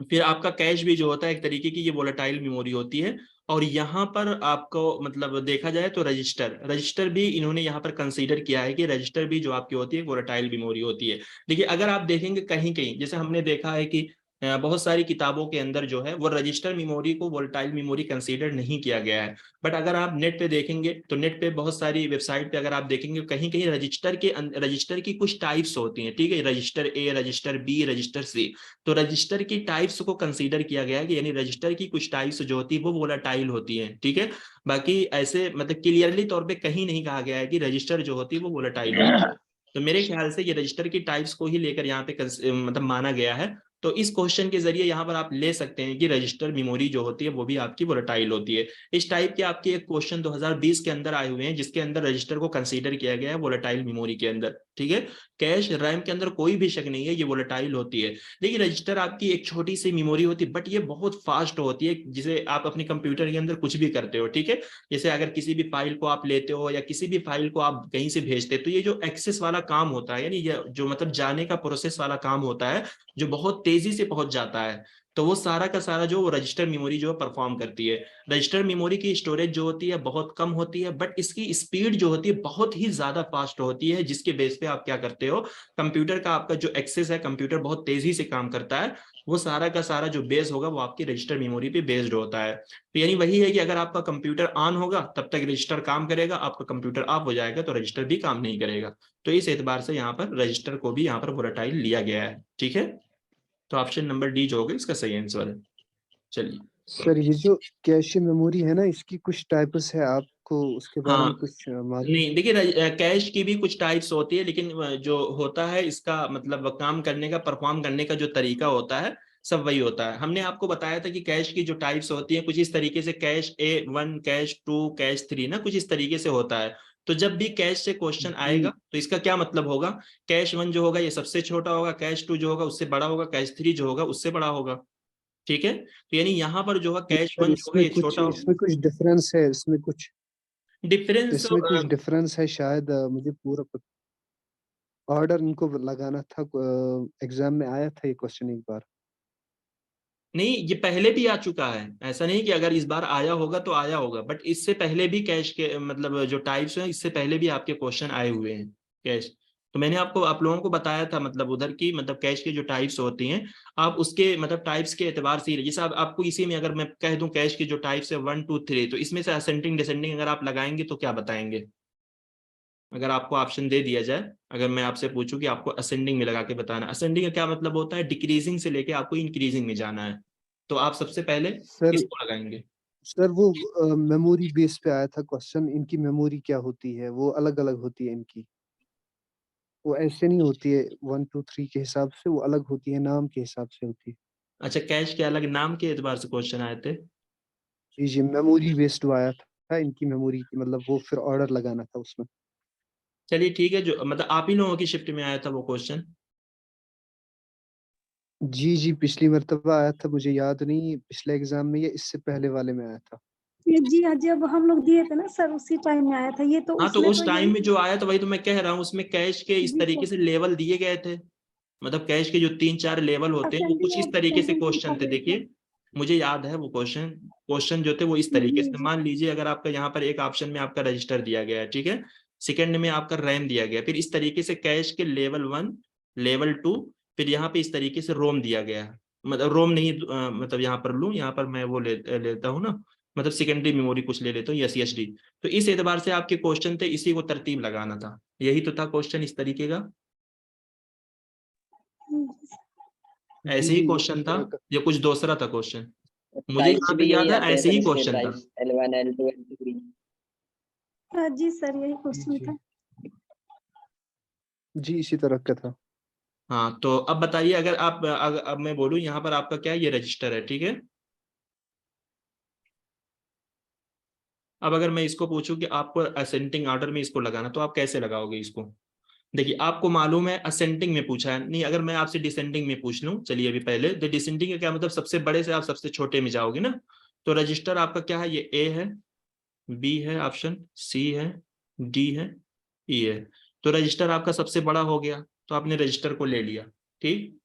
Speaker 1: फिर आपका कैश भी जो होता है एक तरीके की ये वोलेटाइल मेमोरी होती है। और यहाँ पर आपको मतलब देखा जाए तो रजिस्टर भी इन्होंने यहाँ पर कंसीडर किया है कि रजिस्टर भी जो आपकी होती है वोलेटाइल मेमोरी होती है। देखिए अगर आप देखेंगे कहीं कहीं, जैसे हमने देखा है कि बहुत सारी किताबों के अंदर जो है वो रजिस्टर मेमोरी को वोलेटाइल मेमोरी कंसीडर नहीं किया गया है। बट अगर आप नेट पे देखेंगे तो नेट पे बहुत सारी वेबसाइट पे अगर आप देखेंगे कहीं कहीं रजिस्टर की कुछ टाइप्स होती हैं, ठीक है, रजिस्टर ए, रजिस्टर बी, रजिस्टर सी। तो रजिस्टर की टाइप्स को कंसीडर किया गया है कि यानी रजिस्टर की कुछ टाइप्स जो होती है वो वोलेटाइल होती हैं, ठीक है। बाकी ऐसे मतलब क्लियरली तौर पे कहीं नहीं कहा गया है कि रजिस्टर जो होती है वो वोलेटाइल होती है। तो मेरे ख्याल से ये रजिस्टर की टाइप्स को ही लेकर यहाँ पे मतलब माना गया है। तो इस क्वेश्चन के जरिए यहाँ पर आप ले सकते हैं कि रजिस्टर मेमोरी जो होती है वो भी आपकी वोलेटाइल होती है। इस टाइप के आपके एक क्वेश्चन 2020 के अंदर आए हुए हैं जिसके अंदर रजिस्टर को कंसीडर किया गया है वोलेटाइल मेमोरी के अंदर, ठीक है। कैश रैम के अंदर कोई भी शक नहीं है, ये वोलेटाइल होती है। देखिए रजिस्टर आपकी एक छोटी सी मेमोरी होती है बट ये बहुत फास्ट होती है, जिसे आप अपने कंप्यूटर के अंदर कुछ भी करते हो, ठीक है। जैसे अगर किसी भी फाइल को आप लेते हो या किसी भी फाइल को आप कहीं से भेजते हो तो ये जो एक्सेस वाला काम होता है, यानी ये जो मतलब जाने का प्रोसेस वाला काम होता है, जो बहुत तेजी से पहुंच जाता है, तो वो सारा का सारा जो रजिस्टर मेमोरी जो परफॉर्म करती है। रजिस्टर मेमोरी की स्टोरेज जो होती है बहुत कम होती है बट इसकी स्पीड जो होती है बहुत ही ज्यादा फास्ट होती है, जिसके बेस पे आप क्या करते हो, कंप्यूटर का आपका जो एक्सेस है, कंप्यूटर बहुत तेजी से काम करता है, वो सारा का सारा जो बेस होगा वो आपकी रजिस्टर मेमोरी पे बेस्ड होता है। तो यानी वही है कि अगर आपका कंप्यूटर ऑन होगा तब तक रजिस्टर काम करेगा, आपका कंप्यूटर ऑफ हो जाएगा तो रजिस्टर भी काम नहीं करेगा। तो इस एतबार से यहाँ पर रजिस्टर को भी यहाँ पर वोलेटाइल लिया गया है, ठीक है। तो ऑप्शन नंबर डी जो होगा इसका सही आंसर है। चलिए
Speaker 4: सर ये जो कैश मेमोरी है ना, इसकी कुछ टाइप्स है, आपको उसके बारे में
Speaker 1: हाँ,
Speaker 4: कुछ मालूम?
Speaker 1: नहीं देखिए कैश की भी कुछ टाइप्स होती है, लेकिन जो होता है इसका मतलब काम करने का, परफॉर्म करने का जो तरीका होता है सब वही होता है। हमने आपको बताया था कि कैश की जो टाइप्स होती हैं कुछ इस तरीके से, कैश A1, कैश 2, कैश 3 ना, कुछ इस तरीके से होता है। तो जब भी कैश से क्वेश्चन आएगा तो इसका क्या मतलब होगा, कैश 1 जो होगा ये सबसे छोटा होगा, कैश 2 जो होगा उससे बड़ा होगा, कैश 3 जो होगा उससे बड़ा होगा, ठीक है। तो यानी यहाँ पर जो है कैश 1 जो होगा ये छोटा होगा।
Speaker 4: इसमें कुछ डिफरेंस है,
Speaker 1: डिफरेंस
Speaker 4: इसमें कुछ डिफरेंस है शायद, मुझे पूरा ऑर्डर इनको लगाना था। एग्जाम में आया था ये क्वेश्चन एक बार।
Speaker 1: नहीं, ये पहले भी आ चुका है, ऐसा नहीं कि अगर इस बार आया होगा तो आया होगा, बट इससे पहले भी कैश के मतलब जो टाइप्स हैं इससे पहले भी आपके क्वेश्चन आए हुए हैं कैश। तो मैंने आपको आप लोगों को बताया था मतलब उधर की मतलब कैश की जो टाइप्स होती हैं, आप उसके मतलब टाइप्स के एतबार से जैसे आपको इसी में अगर मैं कह दूं कैश की जो टाइप्स है 1, 2, 3, तो इसमें से असेंडिंग डिसेंडिंग अगर आप लगाएंगे तो क्या बताएंगे? अगर आपको ऑप्शन दे दिया जाए, अगर मैं आपसे पूछूं कि आपको असेंडिंग में लगा के बताना, असेंडिंग का क्या मतलब होता है, डिक्रीजिंग से लेके आपको इंक्रीजिंग में जाना है, तो आप सबसे पहले
Speaker 4: सर
Speaker 1: किसको लगाएंगे?
Speaker 4: सर वो मेमोरी बेस पे आया था क्वेश्चन, इनकी मेमोरी क्या होती है, वो अलग अलग होती है इनकी। वो ऐसे नहीं होती है 1, 2, 3 के हिसाब से, वो अलग होती है, नाम के हिसाब से होती है।
Speaker 1: अच्छा, कैश के अलग नाम के एतबार से क्वेश्चन आए थे।
Speaker 4: जी जी, मेमोरी बेस्ड आया था इनकी मेमोरी की, मतलब वो फिर ऑर्डर लगाना था उसमें।
Speaker 1: चलिए ठीक है, जो मतलब आप ही लोगों की शिफ्ट में आया था वो क्वेश्चन।
Speaker 4: जी जी, पिछली मर्तबा आया था, मुझे याद नहीं पिछले एग्जाम में या इससे पहले वाले में आया था।
Speaker 5: ये जी हाँ, जब हम लोग दिए थे ना सर उसी टाइम में आया था ये, तो
Speaker 1: हाँ, तो
Speaker 5: उसमें
Speaker 1: उस
Speaker 5: तो
Speaker 1: टाइम
Speaker 5: यही
Speaker 1: में जो आया था वही तो मैं कह रहा हूँ, उसमें कैश के इस
Speaker 5: जी
Speaker 1: तरीके
Speaker 5: सर,
Speaker 1: से लेवल दिए गए थे। मतलब कैश के जो 3-4 लेवल होते हैं वो
Speaker 5: असेंडिंग
Speaker 1: कुछ
Speaker 5: और
Speaker 1: इस तरीके से
Speaker 5: डिसेंडिंग
Speaker 1: क्वेश्चन
Speaker 5: लिखा
Speaker 1: थे।
Speaker 5: गया था।
Speaker 1: देखिए मुझे याद है वो क्वेश्चन जो थे वो इस तरीके
Speaker 5: जी
Speaker 1: से,
Speaker 5: जी
Speaker 1: मान लीजिए अगर आपका यहाँ पर एक ऑप्शन में आपका रजिस्टर दिया गया है, ठीक है, सेकंड में आपका रैम दिया गया, फिर इस तरीके से कैश के लेवल 1, लेवल 2, फिर यहाँ पे इस तरीके से रोम दिया गया है। मतलब रोम नहीं मतलब यहाँ पर लूँ, यहाँ पर मैं वो लेता हूँ ना, मतलब सेकेंडरी मेमोरी कुछ ले लेता हूँ, SSD। तो इस एतबार से आपके क्वेश्चन थे, इसी को तरतीब लगाना था, यही तो था क्वेश्चन इस तरीके का।
Speaker 4: जी
Speaker 1: ऐसे ही
Speaker 4: जी, इसी
Speaker 1: क्वेश्चन था
Speaker 4: तरह का।
Speaker 1: या कुछ दूसरा था क्वेश्चन? मुझे
Speaker 3: टाइप्स
Speaker 1: जहाँ
Speaker 3: भी
Speaker 1: तक
Speaker 3: यही
Speaker 1: याद है
Speaker 3: आते हैं
Speaker 1: ऐसे
Speaker 3: सर,
Speaker 1: ही
Speaker 3: इसके
Speaker 1: क्वेश्चन था।
Speaker 3: Types L1, L2, L3।
Speaker 5: हाँ, जी सर यही क्वेश्चन
Speaker 4: जी
Speaker 5: था।
Speaker 4: जी, इसी तरह का था।
Speaker 1: हाँ, तो अब बताइए, अगर आप अब मैं बोलूँ यहाँ पर आपका क्या है, ये रजिस्टर है, ठीक है। अब अगर मैं इसको पूछूं कि आपको असेंडिंग ऑर्डर में इसको लगाना, तो आप कैसे लगाओगे इसको? देखिए आपको मालूम है असेंडिंग में पूछा है, नहीं अगर मैं आपसे डिसेंडिंग में पूछ लूं, चलिए अभी पहले तो डिसेंडिंग का क्या मतलब, सबसे बड़े से आप सबसे छोटे में जाओगे ना। तो रजिस्टर आपका क्या है, ये ए है, बी है ऑप्शन, सी है, डी है, ई है। तो रजिस्टर आपका सबसे बड़ा हो गया, तो आपने रजिस्टर को ले लिया, ठीक।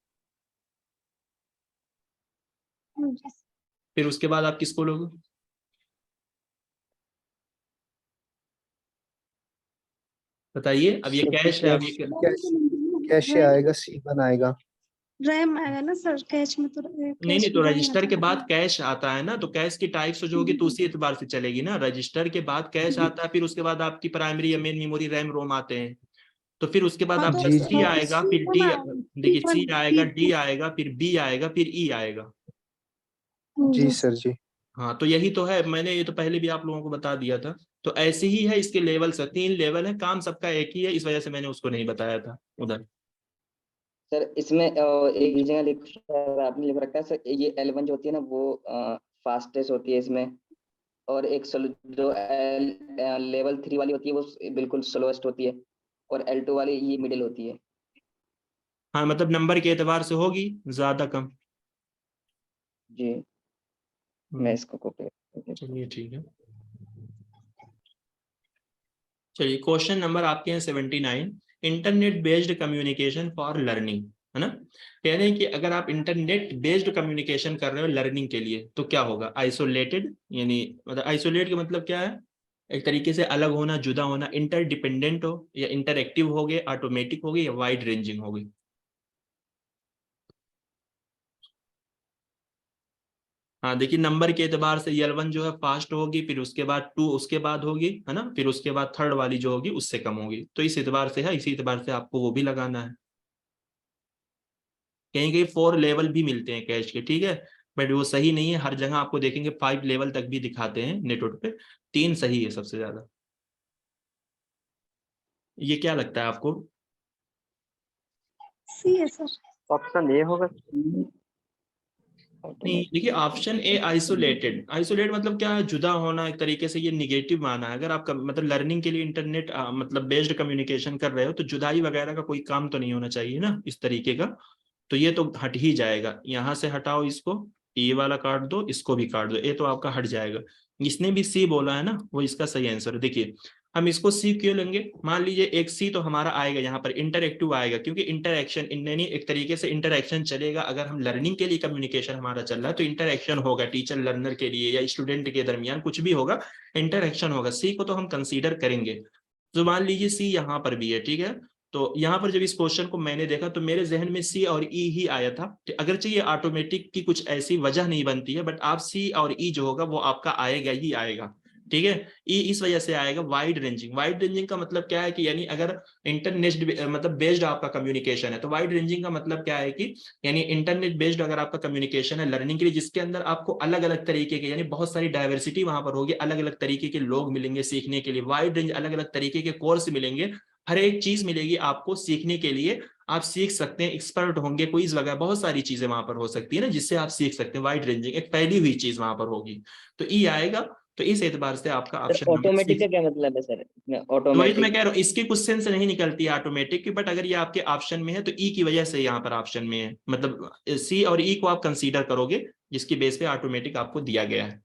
Speaker 1: फिर उसके बाद आप किसको लोगे? बताइए, अब ये कैश है, अब ये
Speaker 4: कैशे आएगा, C1 आएगा।
Speaker 5: रैम आएगा ना सर, कैश में तो
Speaker 1: नहीं, तो रजिस्टर के बाद कैश आता है ना, तो कैश की टाइप्स जो होगी तो उसी एतबार से चलेगी ना। रजिस्टर के बाद कैश आता है, फिर उसके बाद आपकी प्राइमरी या मेन मेमोरी, रैम रोम आते हैं। तो फिर उसके बाद
Speaker 5: हाँ,
Speaker 1: आपका
Speaker 5: तो
Speaker 1: सी आएगा, फिर डी, देखिए सी आएगा, डी आएगा, फिर बी आएगा, फिर ई आएगा।
Speaker 4: जी सर जी।
Speaker 1: हाँ, तो यही तो है, मैंने ये तो पहले भी आप लोगों को बता दिया था। तो ऐसे ही है, इसके लेवल से 3 लेवल है, काम सबका एक ही है, इस वजह से मैंने उसको नहीं बताया था उधर।
Speaker 3: सर इसमें एक जगह आपने लिख रखा है सर, ये L1 जो होती है ना वो फास्टेस्ट होती है इसमें, और एक जो लेवल 3 वाली होती है वो बिल्कुल स्लोएस्ट होती है, और L2 वाली ये मिडिल होती है।
Speaker 1: हाँ, मतलब नंबर के एतबार से होगी ज्यादा कम।
Speaker 3: जी मैं इसको कॉपी।
Speaker 1: चलिए ठीक है। चलिए क्वेश्चन नंबर आपके हैं 79, internet based communication for learning, है ना। कह रहे हैं कि अगर आप इंटरनेट बेस्ड कम्युनिकेशन कर रहे हो लर्निंग के लिए तो क्या होगा, आइसोलेटेड, यानी मतलब आइसोलेट का मतलब क्या है, एक तरीके से अलग होना, जुदा होना, इंटरडिपेंडेंट हो, या इंटरएक्टिव हो गए, ऑटोमेटिक हो गई, या वाइड रेंजिंग हो गई। हाँ देखिए, नंबर के एतबार से L1 जो है फास्ट होगी, फिर उसके बाद 2 उसके बाद होगी, है ना, फिर उसके बाद थर्ड वाली जो होगी उससे कम होगी। तो इस एतबार से है, इसी एतबार से आपको वो भी लगाना है। कहीं कहीं 4 लेवल भी मिलते हैं कैश के, ठीक है, बट वो सही नहीं है। हर जगह आपको देखेंगे 5 लेवल तक भी दिखाते हैं नेटवर्क पे, 3 सही है सबसे ज्यादा। ये क्या लगता है आपको?
Speaker 5: सी है सर।
Speaker 8: ऑप्शन ए होगा।
Speaker 1: नहीं, देखिए ऑप्शन ए आइसोलेटेड, आइसोलेट मतलब क्या है, जुदा होना, एक तरीके से ये निगेटिव माना है। अगर आप मतलब लर्निंग के लिए इंटरनेट मतलब बेस्ड कम्युनिकेशन कर रहे हो तो जुदाई वगैरह का कोई काम तो नहीं होना चाहिए ना इस तरीके का। तो ये तो हट ही जाएगा, यहाँ से हटाओ इसको, ये वाला काट दो, इसको भी काट दो, ये तो आपका हट जाएगा। जिसने भी सी बोला है ना वो इसका सही आंसर है। देखिए हम इसको सी क्यों लेंगे, मान लीजिए एक सी तो हमारा आएगा यहाँ पर इंटरएक्टिव आएगा, क्योंकि इंटरएक्शन यानी एक तरीके से इंटरएक्शन चलेगा। अगर हम लर्निंग के लिए कम्युनिकेशन हमारा चल रहा है तो इंटरएक्शन होगा, टीचर लर्नर के लिए या स्टूडेंट के दरमियान कुछ भी होगा, इंटरएक्शन होगा। सी को तो हम कंसीडर करेंगे। तो मान लीजिए सी यहाँ पर भी है, ठीक है। तो यहाँ पर जब इस क्वेश्चन को मैंने देखा तो मेरे जहन में सी और ई ही आया था। अगरचे ये ऑटोमेटिक की कुछ ऐसी वजह नहीं बनती है, बट आप सी और ई जो होगा वो आपका आएगा ही आएगा, ठीक है। ई इस वजह से आएगा, वाइड रेंजिंग। वाइड रेंजिंग का मतलब क्या है कि यानी अगर इंटरनेट मतलब बेस्ड आपका कम्युनिकेशन है, तो वाइड रेंजिंग का मतलब क्या है कि यानी इंटरनेट बेस्ड अगर आपका कम्युनिकेशन है लर्निंग के लिए, जिसके अंदर आपको अलग अलग तरीके के यानी बहुत सारी डाइवर्सिटी वहां पर होगी, अलग अलग तरीके के लोग मिलेंगे सीखने के लिए, वाइड रेंज अलग अलग तरीके के कोर्स मिलेंगे, हर एक चीज मिलेगी आपको सीखने के लिए। आप सीख सकते हैं, एक्सपर्ट होंगे, क्विज वगैरह बहुत सारी चीजें वहां पर हो सकती है ना, जिससे आप सीख सकते हैं। वाइड रेंजिंग एक फैली हुई चीज वहां पर होगी, तो ई आएगा। तो इस एतबार से आपका ऑप्शन
Speaker 3: ऑटोमेटिक का क्या मतलब है सर?
Speaker 1: वही तो
Speaker 3: ऑटोमेटिक
Speaker 1: मैं कह रहा हूँ, इसकी क्वेश्चन से नहीं निकलती है ऑटोमेटिक की, बट अगर ये आपके ऑप्शन में है तो ई की वजह से यहाँ पर ऑप्शन में है, मतलब सी और ई को आप कंसीडर करोगे जिसकी बेस पे ऑटोमेटिक आपको दिया गया है,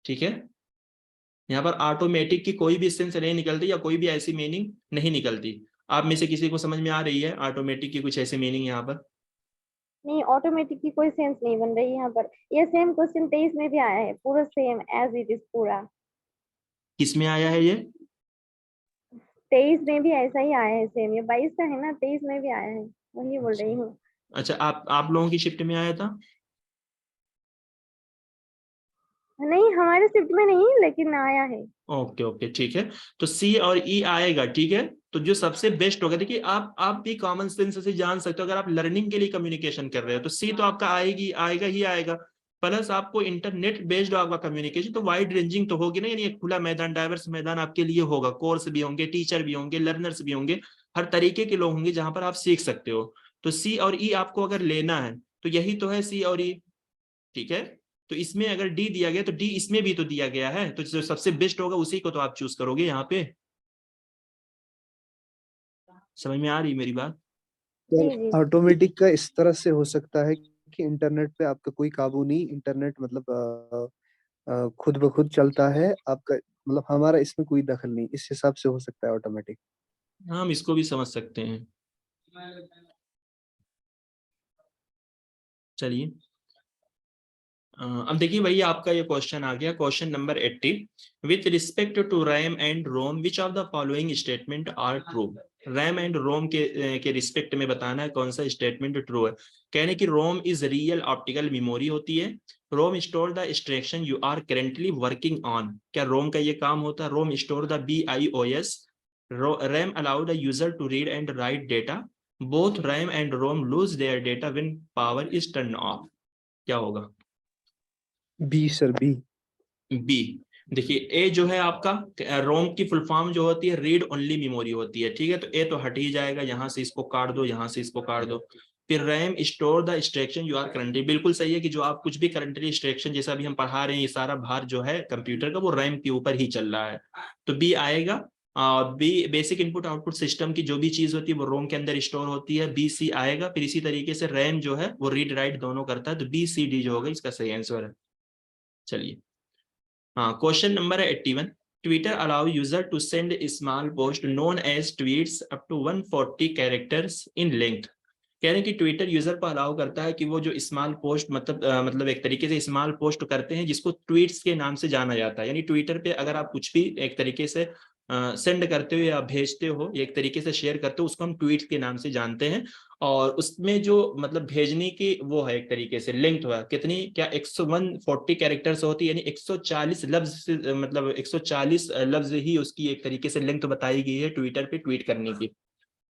Speaker 1: ठीक है। यहाँ पर ऑटोमेटिक की कोई भी सेंस नहीं निकलती या कोई भी ऐसी मीनिंग नहीं निकलती। आप में से किसी को समझ में आ रही है ऑटोमेटिक की कुछ ऐसी मीनिंग यहाँ पर?
Speaker 2: नहीं, ऑटोमेटिक की कोई सेंस नहीं बन रही यहाँ पर। ये सेम क्वेश्चन 23 में भी आया है, पूरा सेम एज इट इज पूरा।
Speaker 1: किस में आया है ये?
Speaker 2: 23 में भी ऐसा ही आया है सेम, ये 22 का है ना, 23 में भी आया है, वही बोल रही हूँ।
Speaker 1: अच्छा, आप लोगों की शिफ्ट में आया था?
Speaker 2: नहीं, हमारे शिफ्ट में नहीं, लेकिन आया है।
Speaker 1: ओके ओके ठीक है। तो सी और ई आएगा, ठीक है। तो जो सबसे बेस्ट होगा, देखिए आप भी कॉमन सेंस से जान सकते हो, अगर आप लर्निंग के लिए कम्युनिकेशन कर रहे हो तो सी तो आपका आएगा ही आएगा। प्लस आपको इंटरनेट बेस्ड आपका कम्युनिकेशन, तो वाइड रेंजिंग तो होगी ना, यानी एक खुला मैदान, डाइवर्स मैदान आपके लिए होगा, कोर्स भी होंगे, टीचर भी होंगे, लर्नर्स भी होंगे, हर तरीके के लोग होंगे जहां पर आप सीख सकते हो। तो सी और ई आपको अगर लेना है तो यही तो है सी और ई, ठीक है। तो इसमें अगर डी दिया गया तो डी इसमें भी तो दिया गया है, तो जो सबसे बेस्ट होगा उसी को तो आप चूज करोगे यहाँ पे। समझ में आ रही मेरी बात?
Speaker 2: जी जी
Speaker 4: ऑटोमेटिक का इस तरह से हो सकता है कि इंटरनेट पे आपका कोई काबू नहीं, इंटरनेट मतलब खुद ब खुद चलता है आपका, मतलब हमारा इसमें कोई दखल नहीं, इस हिसाब से हो सकता है ऑटोमेटिक।
Speaker 1: हम इसको भी समझ सकते हैं। चलिए अब देखिए भैया आपका ये क्वेश्चन आ गया, question number 80। With respect to RAM and ROM which of the following statement are true. RAM and ROM के रिस्पेक्ट में बताना है कौन सा स्टेटमेंट ट्रू है। कहने की ROM is real optical memory होती है। ROM store the instruction you are currently working on. क्या रोम का ये काम होता है? ROM store the BIOS। RAM allow the user to read and write data. Both RAM and ROM lose their data when power is turn off. क्या होगा?
Speaker 4: B sir, B.
Speaker 1: बी। देखिए ए जो है आपका रोम की फुल फॉर्म जो होती है रीड ओनली मेमोरी होती है, ठीक है, तो ए तो हट ही जाएगा, यहां से इसको काट दो, यहां से इसको काट दो। फिर RAM store the instruction you are currently, बिल्कुल सही है कि जो आप कुछ भी करंटली इंस्ट्रक्शन जैसा अभी हम पढ़ा रहे हैं ये सारा भार जो है कंप्यूटर का वो रैम के ऊपर ही चल रहा है, तो बी आएगा। B basic input output system की जो भी चीज होती है वो रोम के अंदर स्टोर होती है, बी सी आएगा। फिर इसी तरीके से रैम जो है वो रीड राइट दोनों करता है, तो BCD जो होगा इसका सही आंसर है। चलिए हाँ, क्वेश्चन नंबर है 81। Twitter allow user to send small post known as tweets up to 140 characters in length. कह रहे हैं कि ट्विटर यूजर को अलाउ करता है कि वो जो स्मॉल पोस्ट मतलब एक तरीके से स्मॉल पोस्ट करते हैं जिसको ट्वीट्स के नाम से जाना जाता है। यानी ट्विटर पे अगर आप कुछ भी एक तरीके से सेंड करते हो या भेजते हो, एक तरीके से शेयर करते हो, उसको हम ट्वीट के नाम से जानते हैं। और उसमें जो मतलब भेजने की वो है एक तरीके से लेंथ हुआ कितनी, क्या 140 कैरेक्टर्स होती है, यानी 140 लफ्ज से मतलब 140 लफ्ज ही उसकी एक तरीके से लेंथ बताई गई है ट्विटर पे ट्वीट करने की।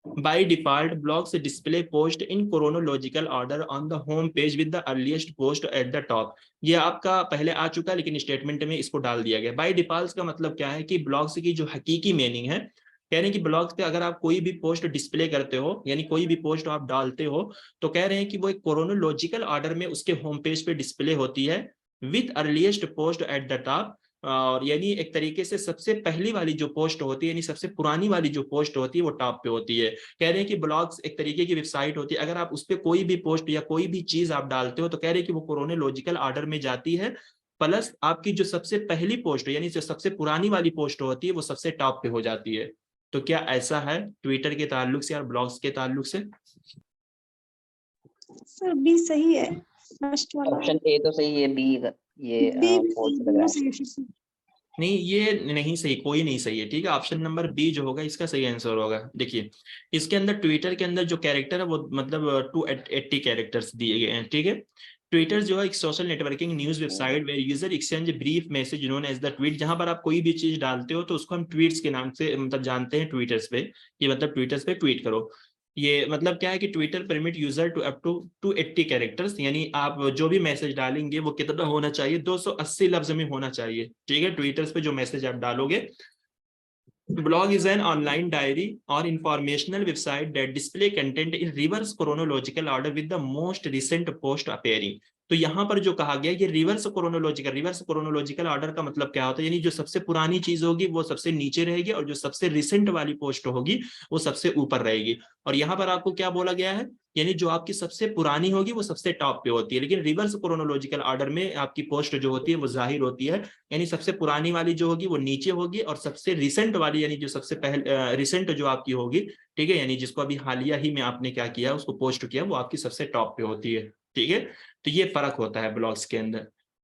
Speaker 1: By default, blogs display post in chronological order on the home page with the earliest post at the top। ये आपका पहले आ चुका है लेकिन स्टेटमेंट में इसको डाल दिया गया। बाय डिफॉल्ट का मतलब क्या है कि ब्लॉग्स की जो हकीकी मीनिंग है, कह रहे हैं कि ब्लॉग्स पे अगर आप कोई भी पोस्ट डिस्प्ले करते हो यानी कोई भी पोस्ट आप डालते हो तो कह रहे हैं कि वो एक क्रोनोलॉजिकल ऑर्डर में उसके होम पेज पे डिस्प्ले होती है with earliest post at the top. और यानी एक तरीके से सबसे पहली वाली जो पोस्ट होती है यानी सबसे पुरानी वाली जो पोस्ट होती है वो टॉप पे होती है। कह रहे हैं कि ब्लॉग्स एक तरीके की वेबसाइट होती है, अगर आप उस पर कोई भी पोस्ट या कोई भी चीज आप डालते हो तो कह रहे हैं कि वो क्रोनोलॉजिकल ऑर्डर में जाती है, प्लस आपकी जो सबसे पहली पोस्ट यानी जो सबसे पुरानी वाली पोस्ट होती है वो सबसे टॉप पे हो जाती है। तो क्या ऐसा है ट्विटर के ताल्लुक से और ब्लॉग्स के ताल्लुक से?
Speaker 5: सर बी सही है, फर्स्ट वाला।
Speaker 3: ऑप्शन ए तो सही है, बी ये
Speaker 5: बी
Speaker 3: फॉल्स लग रहा
Speaker 5: दोनों
Speaker 3: है।
Speaker 5: सही है सर।
Speaker 1: नहीं ये नहीं सही, कोई नहीं सही है, ठीक है। ऑप्शन नंबर बी जो होगा इसका सही आंसर होगा। देखिए इसके अंदर ट्विटर के अंदर जो कैरेक्टर है वो मतलब 280 कैरेक्टर्स दिए गए हैं, ठीक है। ट्विटर जो है एक social networking news website where user exchange brief message known as the tweet. जहां पर आप कोई भी चीज डालते हो तो उसको हम ट्वीट्स के नाम से मतलब जानते हैं ट्विटर्स पे, कि मतलब ट्विटर्स पे ट्वीट करो। ये मतलब क्या है कि Twitter permit user to up to 280 characters, यानी आप जो भी मैसेज डालेंगे वो कितना होना चाहिए, 280 लफ्ज में होना चाहिए, ठीक है, ट्विटर्स पे जो मैसेज आप डालोगे। Blog is an online diary or informational website that display content in reverse chronological order with the most recent post appearing। तो यहाँ पर जो कहा गया ये रिवर्स क्रोनोलॉजिकल ऑर्डर का मतलब क्या होता है, यानी जो सबसे पुरानी चीज होगी वो सबसे नीचे रहेगी और जो सबसे रिसेंट वाली पोस्ट होगी वो सबसे ऊपर रहेगी। और यहाँ पर आपको क्या बोला गया है, यानी जो आपकी सबसे पुरानी होगी वो सबसे टॉप पे होती है, लेकिन रिवर्स क्रोनोलॉजिकल ऑर्डर में आपकी पोस्ट जो होती है वो जाहिर होती है, यानी सबसे पुरानी वाली जो होगी वो नीचे होगी और सबसे रिसेंट वाली यानी जो सबसे पहले रिसेंट जो आपकी होगी, ठीक है, यानी जिसको अभी हालिया ही में आपने क्या किया उसको पोस्ट किया वो आपकी सबसे टॉप पे होती है, ठीक है। तो ये फर्क होता है ब्लॉग्स के अंदर।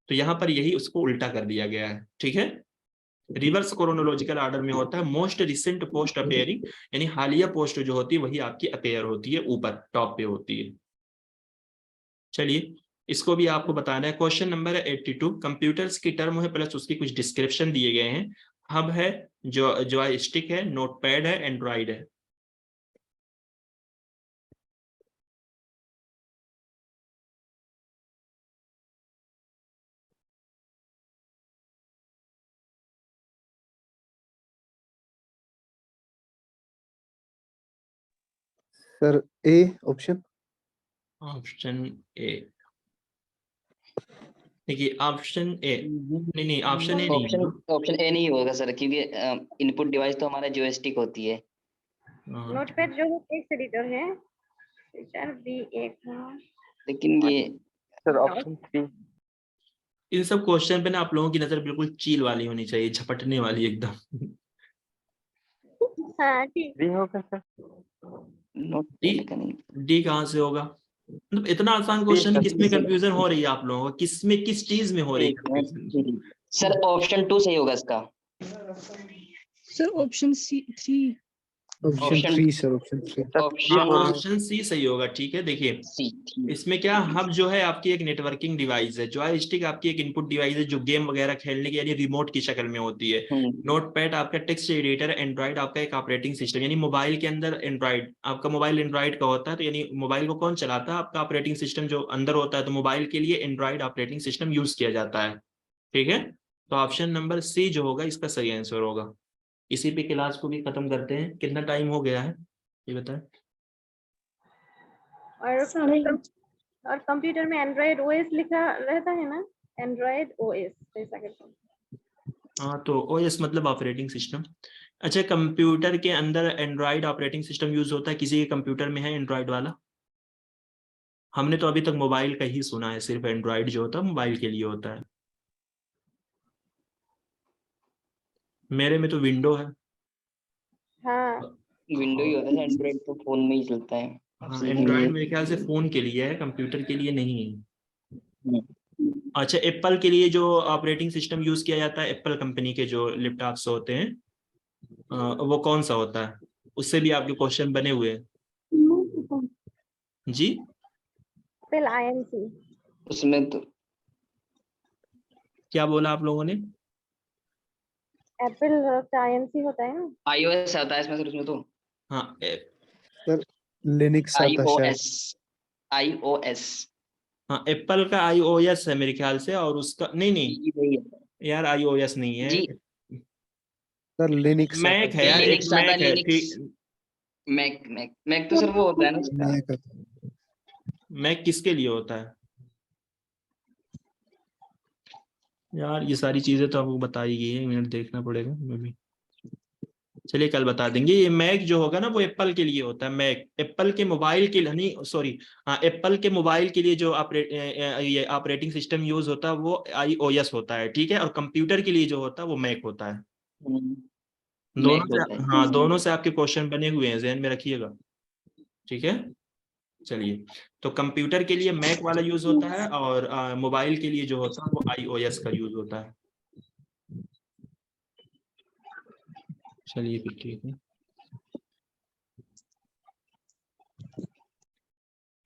Speaker 1: तो यहाँ पर यही उसको उल्टा कर दिया गया है, ठीक है। रिवर्स क्रोनोलॉजिकल ऑर्डर में होता है मोस्ट रिसेंट पोस्ट अपेयरिंग, यानी हालिया पोस्ट जो होती है वही आपकी अपेयर होती है, ऊपर टॉप पे होती है। चलिए इसको भी आपको बताना है। क्वेश्चन नंबर है 82। कंप्यूटर्स की टर्म है प्लस उसकी कुछ डिस्क्रिप्शन दिए गए हैं। हब है, जो जॉयस्टिक है, नोटपैड है, एंड्रॉइड है।
Speaker 4: Sir A option.
Speaker 1: Option A. देखिए ऑप्शन ए, नहीं ऑप्शन ए नहीं
Speaker 3: ऑप्शन
Speaker 1: होगा।
Speaker 3: ऑप्शन ए नहीं होगा सर, क्योंकि इनपुट डिवाइस तो हमारा जॉयस्टिक होती है।
Speaker 1: हाँ,
Speaker 2: नोटपैड जो है टेक्स्ट एडिटर है, फीचर बी एक
Speaker 3: लेकिन ये
Speaker 8: सर ऑप्शन 3।
Speaker 1: इन सब क्वेश्चन पे ना आप लोगों की नजर बिल्कुल चील वाली होनी चाहिए, झपटने वाली एकदम।
Speaker 2: हाँ ठीक।
Speaker 8: 3 होगा सर।
Speaker 3: नोटपैड का नहीं।
Speaker 1: डी कहाँ से होगा? मतलब इतना आसान
Speaker 8: ठीक
Speaker 1: क्वेश्चन
Speaker 8: है।
Speaker 1: किसमें कंफ्यूजन हो रही है आप लोगों को? किसमें, किस चीज में हो रही है
Speaker 3: एक मिनट,
Speaker 1: confusion?
Speaker 3: सर ऑप्शन 2 सही होगा इसका।
Speaker 5: Sir option C 3।
Speaker 4: Option
Speaker 3: Option-
Speaker 4: 3 sir, option 3।
Speaker 1: Option C सही होगा, ठीक है। देखिए
Speaker 3: सी।
Speaker 1: इसमें क्या, हब जो है आपकी एक नेटवर्किंग डिवाइस है, जॉयस्टिक आपकी एक इनपुट डिवाइस है जो गेम वगैरह खेलने की यानी रिमोट की शक्ल में होती है। नोटपैड आपका टेक्स्ट एडिटर, एंड्रॉइड आपका एक ऑपरेटिंग सिस्टम, यानी मोबाइल के अंदर एंड्रॉइड, आपका मोबाइल एंड्रॉइड का होता है, तो यानी मोबाइल को कौन चलाता है? आपका ऑपरेटिंग सिस्टम जो अंदर होता है, तो मोबाइल के लिए एंड्रॉइड ऑपरेटिंग सिस्टम यूज किया जाता है, ठीक है। तो ऑप्शन नंबर सी जो होगा इसका सही आंसर होगा। इसी पे क्लास को भी खत्म करते हैं। कितना टाइम हो गया है ये बताएं?
Speaker 2: और कंप्यूटर में एंड्रॉइड ओएस लिखा रहता है ना, एंड्रॉइड ओएस ऐसा करके।
Speaker 1: हाँ, तो ओएस मतलब ऑपरेटिंग सिस्टम। अच्छा, कंप्यूटर के अंदर एंड्रॉइड ऑपरेटिंग सिस्टम यूज होता है, किसी के कंप्यूटर में है एंड्रॉइड वाला? हमने तो अभी तक मोबाइल का ही सुना है, सिर्फ एंड्रॉइड जो होता है मोबाइल के लिए होता है। मेरे में तो विंडो है।
Speaker 2: हाँ
Speaker 3: विंडो ही होता है, एंड्रॉइड तो फोन में ही चलता है।
Speaker 1: हाँ, एंड्रॉइड मेरे ख्याल से फोन के लिए है, कंप्यूटर के लिए नहीं है। अच्छा, एप्पल के लिए जो ऑपरेटिंग सिस्टम यूज किया जाता है, एप्पल कंपनी के जो लैपटॉप्स होते हैं, वो कौन सा होता है? उससे भी आपके क्वेश्चन बने हुए हैं जी।
Speaker 2: Apple IMC.
Speaker 3: उसमें तो
Speaker 1: क्या बोला आप लोगों ने?
Speaker 2: एप्पल का आईएमसी होता है ना।
Speaker 3: iOS आता है इसमें सर, उसमें तो
Speaker 1: हाँ
Speaker 4: सर लिनक्स आता है शायद।
Speaker 3: iOS
Speaker 1: हाँ, एप्पल का iOS है मेरे ख्याल से, और उसका नहीं यार, iOS नहीं है
Speaker 3: जी।
Speaker 4: सर लिनक्स
Speaker 1: मैक है यार, एक
Speaker 3: लिनक्स आता है,
Speaker 1: मैक है,
Speaker 3: लिनक्स।
Speaker 1: ठीक।
Speaker 3: मैक तो सर वो होता है ना उसका।
Speaker 1: मैक किसके लिए होता है यार? ये सारी चीजें तो आपको बताई गई है, एक मिनट देखना पड़ेगा मैं भी। चलिए कल बता देंगे। ये मैक जो होगा ना वो एप्पल के लिए होता है। मैक एप्पल के मोबाइल के लिए नहीं, सॉरी, हाँ, एप्पल के मोबाइल के लिए जो ये ऑपरेटिंग सिस्टम यूज होता है वो iOS होता है, ठीक है। और कंप्यूटर के लिए जो होता है वो मैक होता है। दोनों
Speaker 3: मैक होता
Speaker 1: से,
Speaker 3: है।
Speaker 1: हाँ, दोनों से आपके क्वेश्चन बने हुए हैं, ध्यान में रखिएगा, ठीक है। चलिए, तो कंप्यूटर के लिए मैक वाला यूज होता है, और मोबाइल के लिए जो होता है वो iOS का यूज होता है। चलिए फिर ठीक है।